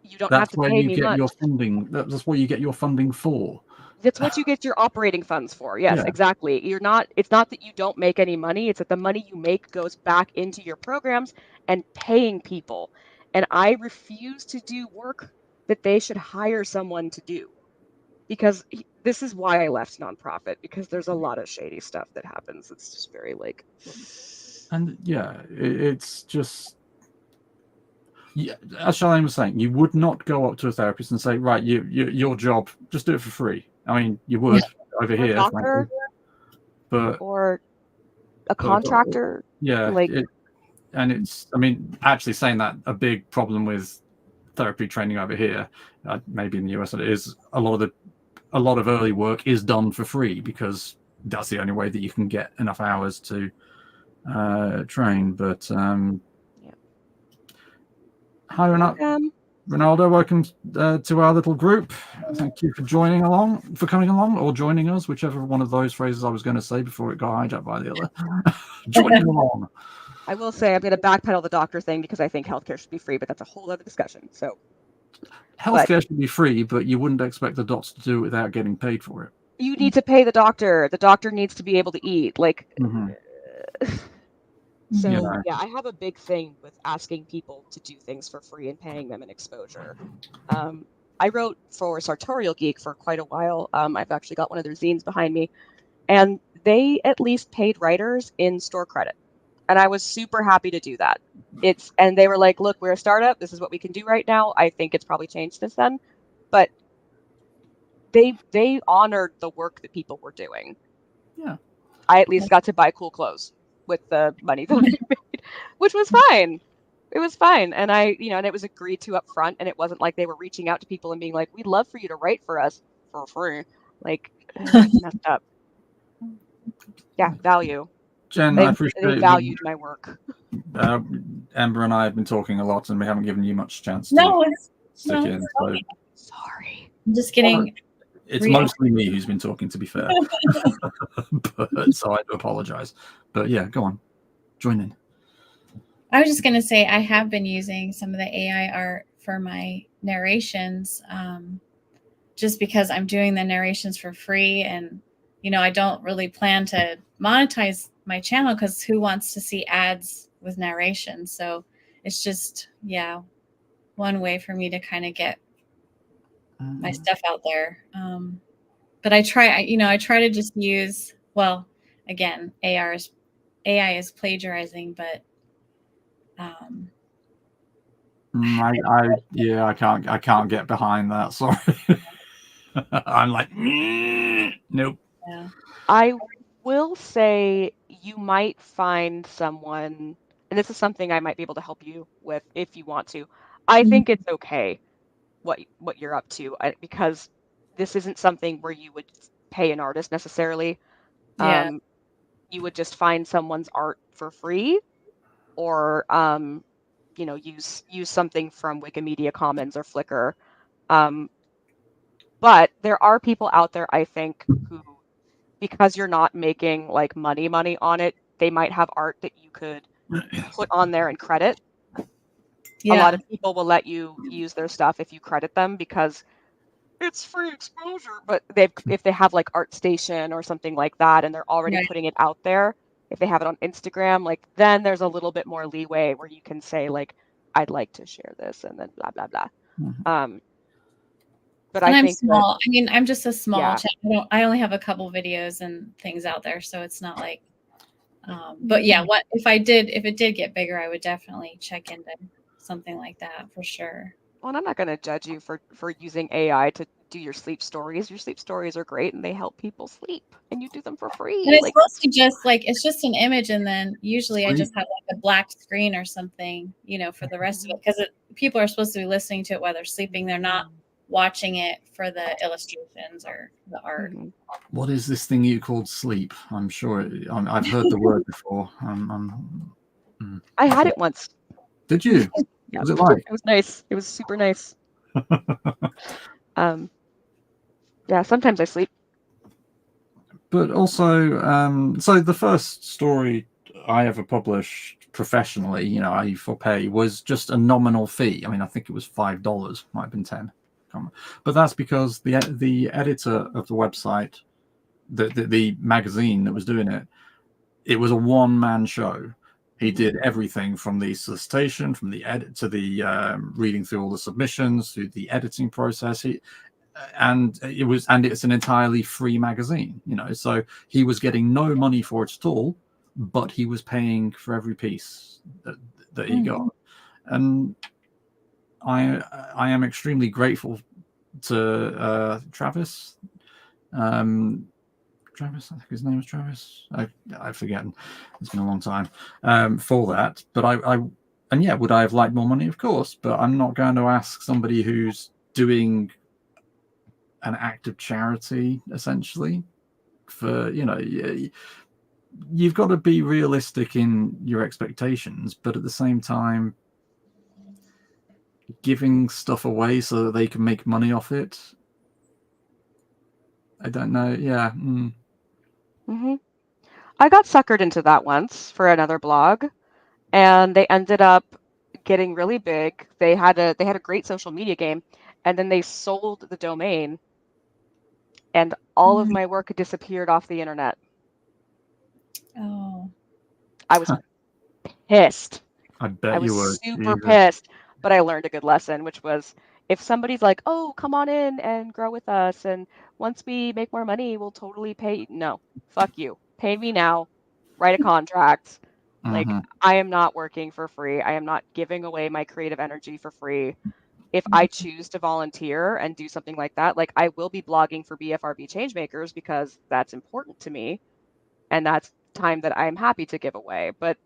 you don't have That's to where pay you me get much. your funding. That's what you get your funding for. That's what you get your operating funds for. Yes, Yeah. exactly. It's not that you don't make any money, it's that the money you make goes back into your programs and paying people. And I refuse to do work that they should hire someone to do. Because this is why I left nonprofit, because there's a lot of shady stuff that happens. It's just very like And yeah, it's just Yeah, as Charlene was saying, you would not go up to a therapist and say, right, your job, just do it for free. I mean, you would over Or a here, doctor frankly, but or a but a doctor, contractor. yeah, Like, and it's, I mean, actually saying that, a big problem with therapy training over here, maybe in the US, it is a lot of early work is done for free because that's the only way that you can get enough hours to train. But hi, Ronaldo, welcome to our little group. Thank you for coming along, or joining us, whichever one of those phrases I was going to say before it got hijacked by the other. Joining along. I will say I'm going to backpedal the doctor thing because I think healthcare should be free, but that's a whole other discussion. So healthcare should be free, but you wouldn't expect the doctor to do it without getting paid for it. You need to pay the doctor. The doctor needs to be able to eat. Like, so yeah, I have a big thing with asking people to do things for free and paying them an exposure. I wrote for Sartorial Geek for quite a while. I've actually got one of their zines behind me, and they at least paid writers in store credit. And I was super happy to do that. And they were like, look, we're a startup. This is what we can do right now. I think it's probably changed since then. But they honored the work that people were doing. Yeah. I at least got to buy cool clothes with the money that I made, which was fine. It was fine. And and it was agreed to up front. And it wasn't like they were reaching out to people and being like, we'd love for you to write for us for free. Like, messed up. Yeah, value. Jen, I appreciate they valued my work. Amber and I have been talking a lot, and we haven't given you much chance to stick in. So. Sorry. I'm just kidding. It's mostly me who's been talking, to be fair. So I do apologize. But yeah, go on. Join in. I was just going to say I have been using some of the AI art for my narrations just because I'm doing the narrations for free. And, I don't really plan to monetize my channel because who wants to see ads with narration? So it's just, one way for me to kind of get my stuff out there. But I try to just use, well, again, AI is plagiarizing, but I can't get behind that. Sorry. I'm like, nope. Yeah. I will say you might find someone, and this is something I might be able to help you with if you want to. I think it's okay what you're up to, because this isn't something where you would pay an artist necessarily. Yeah. You would just find someone's art for free, or use something from Wikimedia Commons or Flickr. But there are people out there, I think, who, because you're not making like money on it, they might have art that you could put on there and credit. Yeah. A lot of people will let you use their stuff if you credit them because it's free exposure. But if they have like ArtStation or something like that, and they're already putting it out there, if they have it on Instagram, like then there's a little bit more leeway where you can say like, I'd like to share this, and then blah blah blah. Mm-hmm. But and I I'm think small. I'm just a small channel. I only have a couple videos and things out there, so it's not like. But yeah, if it did get bigger, I would definitely check into something like that for sure. Well, and I'm not going to judge you for using AI to do your sleep stories. Your sleep stories are great, and they help people sleep, and you do them for free. And it's mostly just it's just an image, and then usually I just have like a black screen or something, for the rest of it, because people are supposed to be listening to it while they're sleeping. They're not watching it for the illustrations or the art. What is this thing you called sleep? I'm sure I've heard the word before. I had it once. Did you? Yeah, was it like? It was nice. It was super nice. Yeah, sometimes I sleep. But also, so the first story I ever published professionally, i.e. for pay, was just a nominal fee. I mean, I think it was $5, might have been 10. But that's because the editor of the website, the magazine that was doing it was a one-man show. He did everything from the solicitation, from the edit to the reading through all the submissions, through the editing process. It's an entirely free magazine, So he was getting no money for it at all, but he was paying for every piece that he got. And I am extremely grateful to Travis. Travis, I think his name is Travis. I've forgotten. It's been a long time for that. But and yeah, would I have liked more money? Of course, but I'm not going to ask somebody who's doing an act of charity, essentially, for, you know, you've got to be realistic in your expectations, but at the same time, giving stuff away so that they can make money off it, I don't know. Yeah. I got suckered into that once for another blog, and they ended up getting really big. They had a great social media game, and then they sold the domain, and all of my work disappeared off the internet. Oh. I was pissed. I bet you were. I was super Jesus. pissed, but I learned a good lesson, which was, if somebody's like, "Oh, come on in and grow with us, and once we make more money, we'll totally pay." No, fuck you. Pay me now. Write a contract. Like, I am not working for free. I am not giving away my creative energy for free. If I choose to volunteer and do something like that, like, I will be blogging for BFRB Changemakers because that's important to me, and that's time that I'm happy to give away. But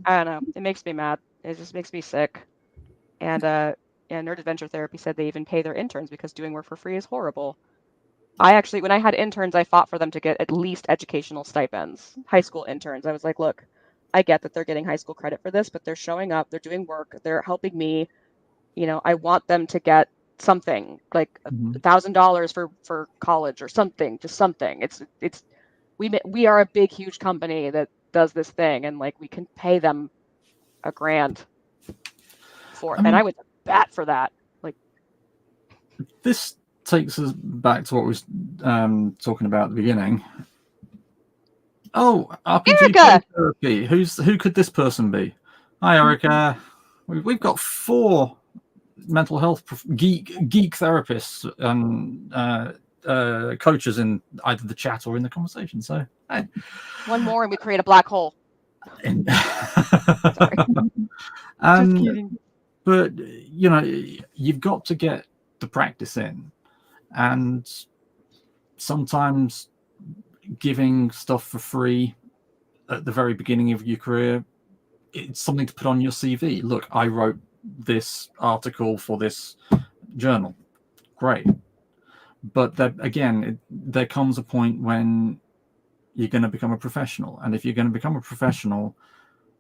I don't know. It makes me mad. It just makes me sick. And Nerd Adventure Therapy said they even pay their interns because doing work for free is horrible. I actually, when I had interns, I fought for them to get at least educational stipends. High school interns. I was like, look, I get that they're getting high school credit for this, but they're showing up, they're doing work, they're helping me. You know, I want them to get something, like $1,000 for college or something, just something. We are a big, huge company that does this thing, and like, we can pay them $1,000 for, and I would bat for that. Like, this takes us back to what we was talking about at the beginning. Oh, RPG Erica! Therapy. Who could this person be? Hi, Erica. We've got 4 mental health geek therapists and coaches in either the chat or in the conversation. So, hey. One more and we create a black hole. Sorry. Just kidding. But, you know, you've got to get the practice in. And sometimes giving stuff for free at the very beginning of your career, it's something to put on your CV. Look, I wrote this article for this journal. Great. But there comes a point when you're going to become a professional. And if you're going to become a professional,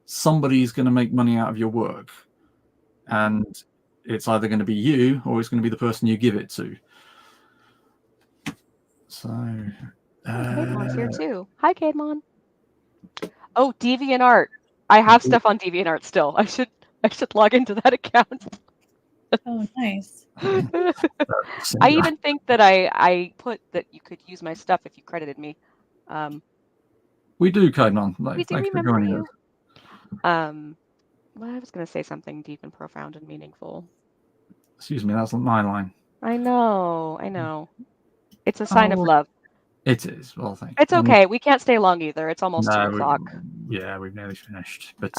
somebody's going to make money out of your work. And it's either going to be you or it's going to be the person you give it to. So, Cademon's here too. Hi, Cademon. Oh, DeviantArt. I have stuff on DeviantArt still. I should log into that account. Oh, nice. I even think that I put that you could use my stuff if you credited me. We do, Cademon. We do remember you. Well, I was going to say something deep and profound and meaningful. Excuse me, that's my line. I know. It's a sign of love. It is. Well, thank you. It's okay. We can't stay long either. It's almost 2 o'clock. Yeah, we've nearly finished. But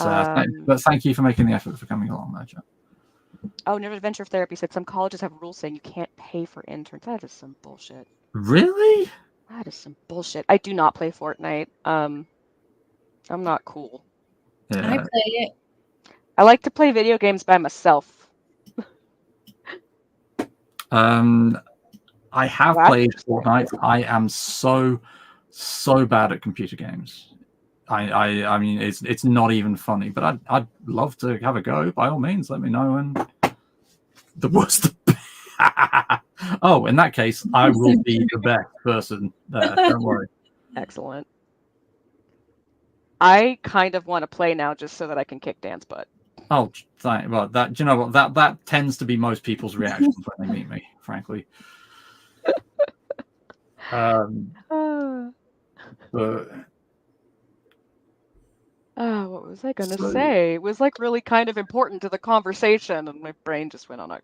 thank you for making the effort for coming along there, Joe. Oh, Nerd Adventure Therapy said some colleges have rules saying you can't pay for interns. That is some bullshit. Really? That is some bullshit. I do not play Fortnite. I'm not cool. Yeah. I play it. I like to play video games by myself. I have played Fortnite. I am so bad at computer games. I mean, it's not even funny. But I'd love to have a go. By all means, let me know. And the worst. Oh, in that case, I will be the best person there. Don't worry. Excellent. I kind of want to play now just so that I can kick Dan's butt. Oh, well, that, you know what, that tends to be most people's reactions when they meet me, frankly. But what was I gonna say? It was like really kind of important to the conversation, and my brain just went on a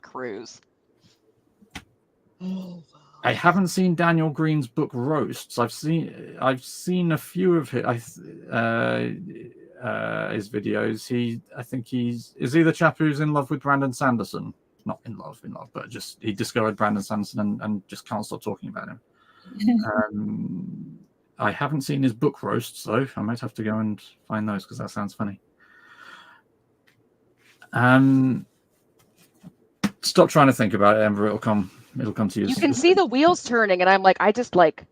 cruise. I haven't seen Daniel Green's book Roasts. I've seen a few of it. his videos, I think is he the chap who's in love with Brandon Sanderson? Not in love, but just he discovered Brandon Sanderson and just can't stop talking about him. I haven't seen his book roasts though. I might have to go and find those because that sounds funny. Stop trying to think about it, Ember. It'll come to you. You can see the wheels turning, and I'm like, I just like.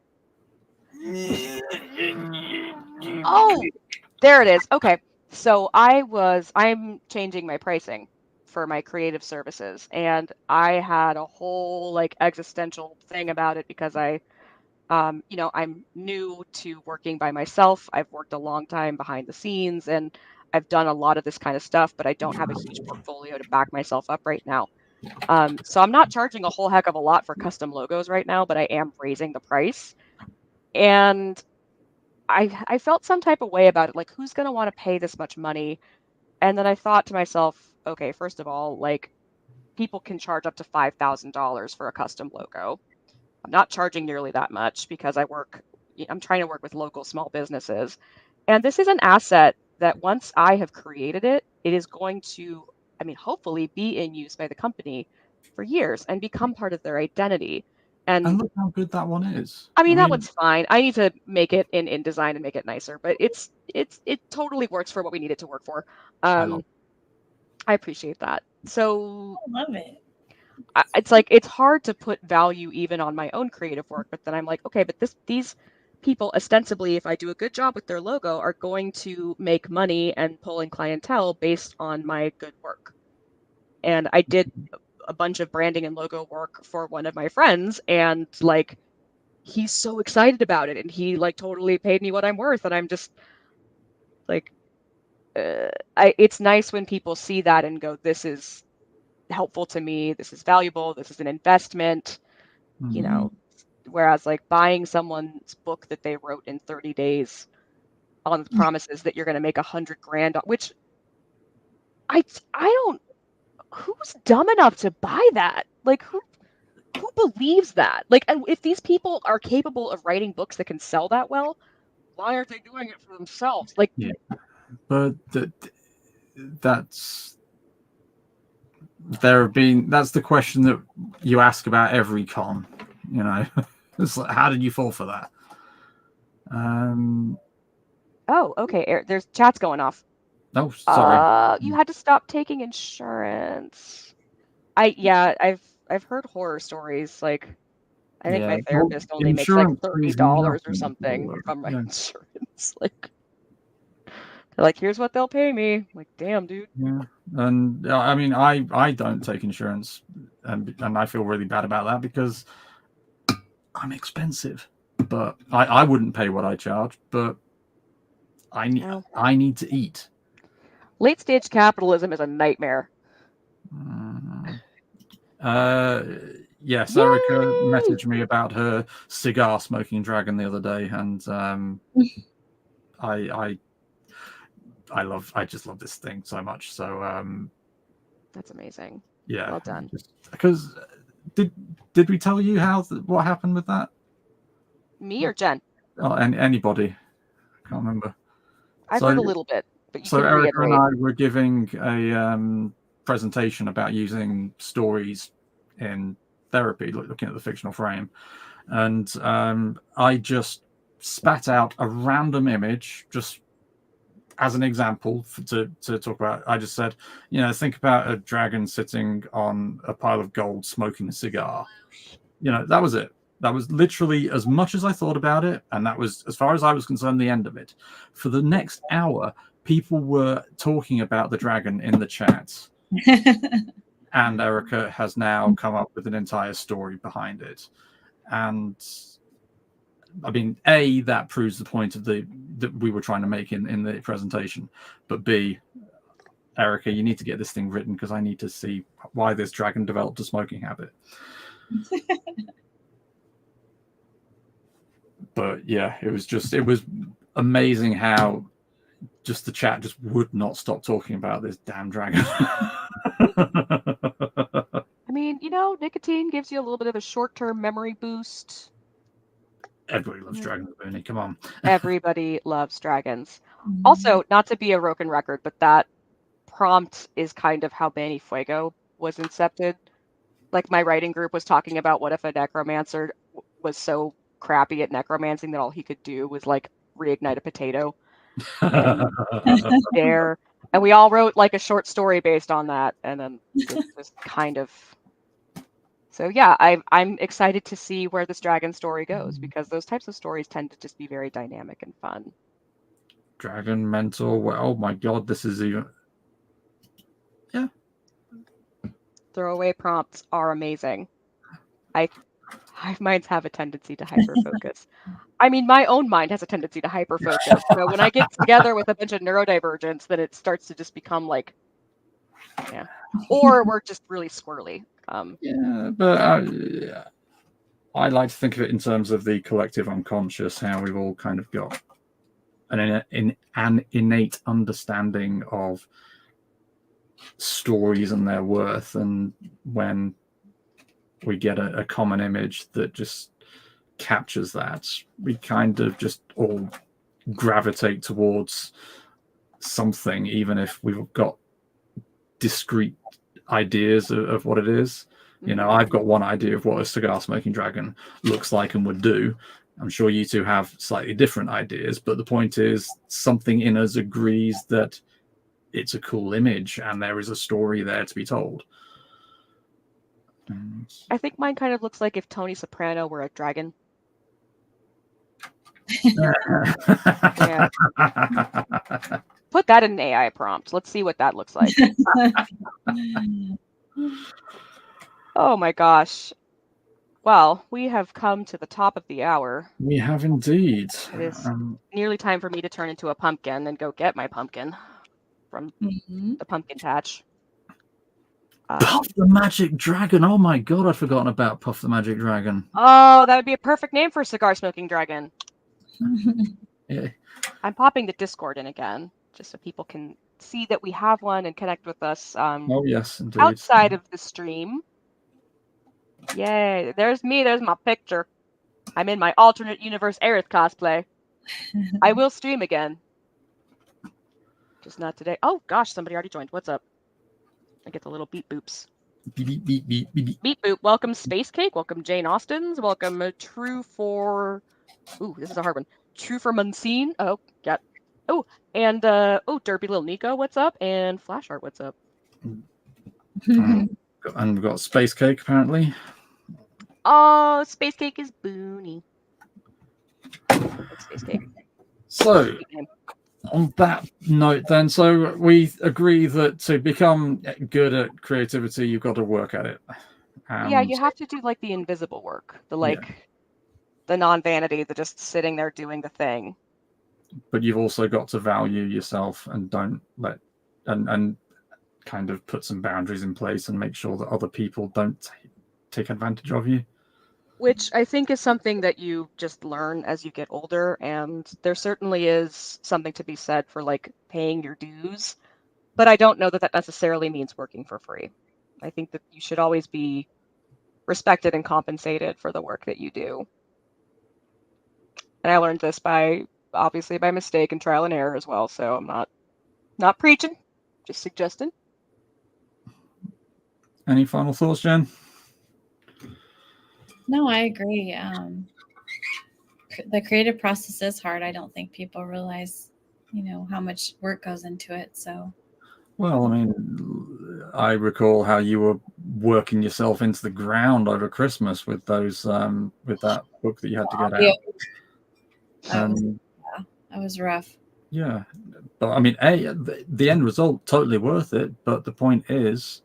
Oh, there it is. Okay, so I'm changing my pricing for my creative services, and I had a whole like existential thing about it because I'm new to working by myself. I've worked a long time behind the scenes, and I've done a lot of this kind of stuff, but I don't have a huge portfolio to back myself up right now. So I'm not charging a whole heck of a lot for custom logos right now, but I am raising the price. And I felt some type of way about it, like who's going to want to pay this much money? And then I thought to myself, okay, first of all, like people can charge up to $5,000 for a custom logo. I'm not charging nearly that much because I'm trying to work with local small businesses. And this is an asset that once I have created it, it is going to, hopefully be in use by the company for years and become part of their identity. And look how good that one is. That one's fine. I need to make it in InDesign and make it nicer, but it totally works for what we need it to work for. I appreciate that. So I love it. It's like it's hard to put value even on my own creative work, but then I'm like, okay, but these people ostensibly, if I do a good job with their logo, are going to make money and pull in clientele based on my good work. And I did a bunch of branding and logo work for one of my friends, and like he's so excited about it, and he like totally paid me what I'm worth, and I'm just like it's nice when people see that and go, this is helpful to me, this is valuable, this is an investment. Whereas like buying someone's book that they wrote in 30 days on the promises that you're going to make $100,000, which I don't, who's dumb enough to buy that? Like who believes that? Like, and if these people are capable of writing books that can sell that well, why aren't they doing it for themselves? Like, yeah, but that's the question that you ask about every con. It's like, how did you fall for that? Oh, okay. There's chat's going off. Oh, sorry. You had to stop taking insurance. I've heard horror stories. Like, I think my therapist only makes like $30 or something from my insurance. Like, they're like, here's what they'll pay me. I'm like, damn, dude. Yeah, and I don't take insurance, and I feel really bad about that because I'm expensive. But I wouldn't pay what I charge, but I need to eat. Late stage capitalism is a nightmare. Yes, Erica messaged me about her cigar smoking dragon the other day, and I just love this thing so much. So that's amazing. Yeah, well done. Because did we tell you what happened with that? Me or Jen? Oh, and anybody? I can't remember. I've heard a little bit, but you can Erica reiterate. and I were giving a presentation about using stories in therapy, looking at the fictional frame, and I just spat out a random image just as an example to talk about. I just said, think about a dragon sitting on a pile of gold smoking a cigar. That was it. That was literally as much as I thought about it, and that was, as far as I was concerned, the end of it. For the next hour, people were talking about the dragon in the chat. And Erica has now come up with an entire story behind it. And A, that proves the point of that we were trying to make in the presentation. But B, Erica, you need to get this thing written because I need to see why this dragon developed a smoking habit. But yeah, it was amazing how just the chat just would not stop talking about this damn dragon. Nicotine gives you a little bit of a short-term memory boost. Everybody loves dragons, Bernie. Come on. Everybody loves dragons. Also, not to be a broken record, but that prompt is kind of how Manny Fuego was incepted. Like my writing group was talking about what if a necromancer was so crappy at necromancing that all he could do was like reignite a potato and there. And we all wrote like a short story based on that, and then just kind of. So yeah, I'm excited to see where this dragon story goes because those types of stories tend to just be very dynamic and fun. Dragon mentor. Well, oh my god, this is even. Yeah. Throwaway prompts are amazing. Hive minds have a tendency to hyperfocus. I mean, my own mind has a tendency to hyperfocus. So when I get together with a bunch of neurodivergents, then it starts to just become like, yeah, or we're just really squirrely. Yeah, but I like to think of it in terms of the collective unconscious, how we've all kind of got an innate understanding of stories and their worth, and when we get a common image that just captures that, we kind of just all gravitate towards something, even if we've got discrete ideas of what it is. You know, I've got one idea of what a cigar smoking dragon looks like and would do. I'm sure you two have slightly different ideas, but the point is something in us agrees that it's a cool image and there is a story there to be told. I think mine kind of looks like if Tony Soprano were a dragon. Yeah. Put that in an AI prompt. Let's see what that looks like. Oh my gosh. Well, we have come to the top of the hour. We have indeed. It is nearly time for me to turn into a pumpkin and go get my pumpkin from the pumpkin patch. Puff the Magic Dragon. Oh my god, I'd forgotten about Puff the Magic Dragon. Oh, that would be a perfect name for a cigar smoking dragon. Yeah. I'm popping the Discord in again, just so people can see that we have one and connect with us Oh yes, indeed. outside of the stream. Yay, there's me, there's my picture. I'm in my alternate universe Aerith cosplay. I will stream again. Just not today. Oh gosh, somebody already joined. What's up? I get the little beep boops. Beep, beep, beep, beep, beep, beep. Beep boop. Welcome Space Cake. Welcome Jane Austins. Welcome True for... Ooh, this is a hard one. True for Munseen. Oh, yeah. Oh, and Derpy Little Nico, what's up? And Flash Art, what's up? And we've got Space Cake, apparently. Oh, Space Cake is boony. Space Cake. So, on that note, then, so we agree that to become good at creativity, you've got to work at it. Yeah, you have to do like the invisible work, the non-vanity, the just sitting there doing the thing. But you've also got to value yourself and don't let and kind of put some boundaries in place and make sure that other people don't take advantage of you. Which I think is something that you just learn as you get older, and there certainly is something to be said for like paying your dues, but I don't know that that necessarily means working for free. I think that you should always be respected and compensated for the work that you do. And I learned this obviously by mistake and trial and error as well, so I'm not preaching, just suggesting. Any final thoughts, Jen? No, I agree. The creative process is hard. I don't think people realize, how much work goes into it. So, well, I mean, I recall how you were working yourself into the ground over Christmas with those, with that book that you had to get out. That was rough. Yeah, but I mean, the end result totally worth it. But the point is,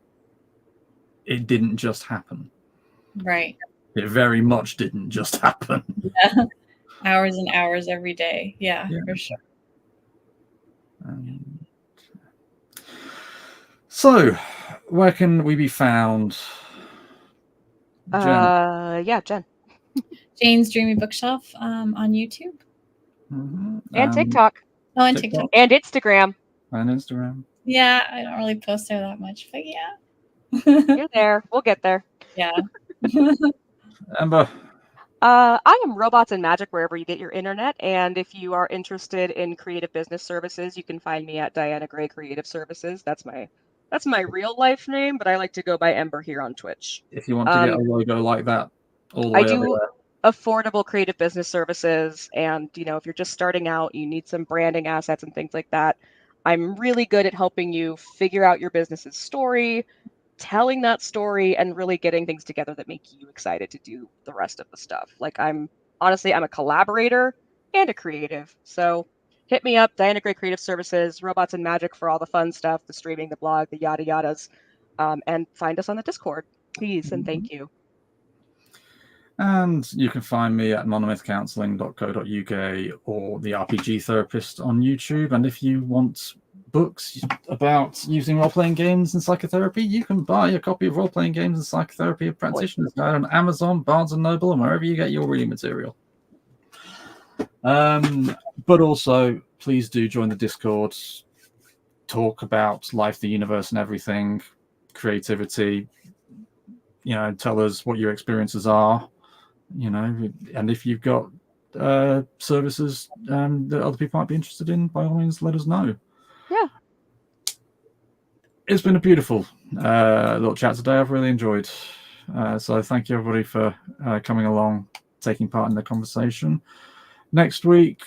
it didn't just happen. Right. It very much didn't just happen. Yeah. Hours and hours every day. Yeah. For sure. So, where can we be found? Jen? Jen. Jane's Dreamy Bookshelf on YouTube. Mm-hmm. And TikTok. Oh, and TikTok. And Instagram. And Instagram. Yeah, I don't really post there that much, but yeah. You're there. We'll get there. Yeah. Amber. I am Robots and Magic wherever you get your internet, and if you are interested in creative business services, you can find me at Diana Gray Creative Services. That's my real life name, but I like to go by Ember here on Twitch. If you want to get a logo like that, all the I way over do there. affordable creative business services, and if you're just starting out, you need some branding assets and things like that. I'm really good at helping you figure out your business's story, telling that story, and really getting things together that make you excited to do the rest of the stuff. Like I'm a collaborator and a creative. So hit me up, Diana Gray Creative Services, Robots and Magic for all the fun stuff, the streaming, the blog, the yada yadas, and find us on the Discord, please, and thank you. And you can find me at monomythcounselling.co.uk or the RPG Therapist on YouTube. And if you want books about using role-playing games in psychotherapy, you can buy a copy of Role-Playing Games and Psychotherapy of Practitioners Guide on Amazon, Barnes & Noble, and wherever you get your reading material. But also, please do join the Discord, talk about life, the universe, and everything, creativity. Tell us what your experiences are. And if you've got services that other people might be interested in, by all means, let us know. Yeah. It's been a beautiful little chat today. I've really enjoyed. So thank you, everybody, for coming along, taking part in the conversation. Next week,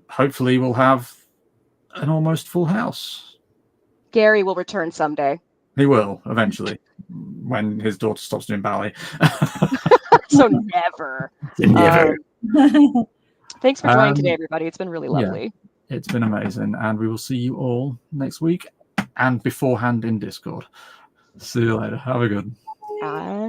hopefully, we'll have an almost full house. Gary will return someday. He will, eventually, when his daughter stops doing ballet. So never. Never. Thanks for joining today, everybody. It's been really lovely. Yeah, it's been amazing. And we will see you all next week and beforehand in Discord. See you later. Have a good one. Bye.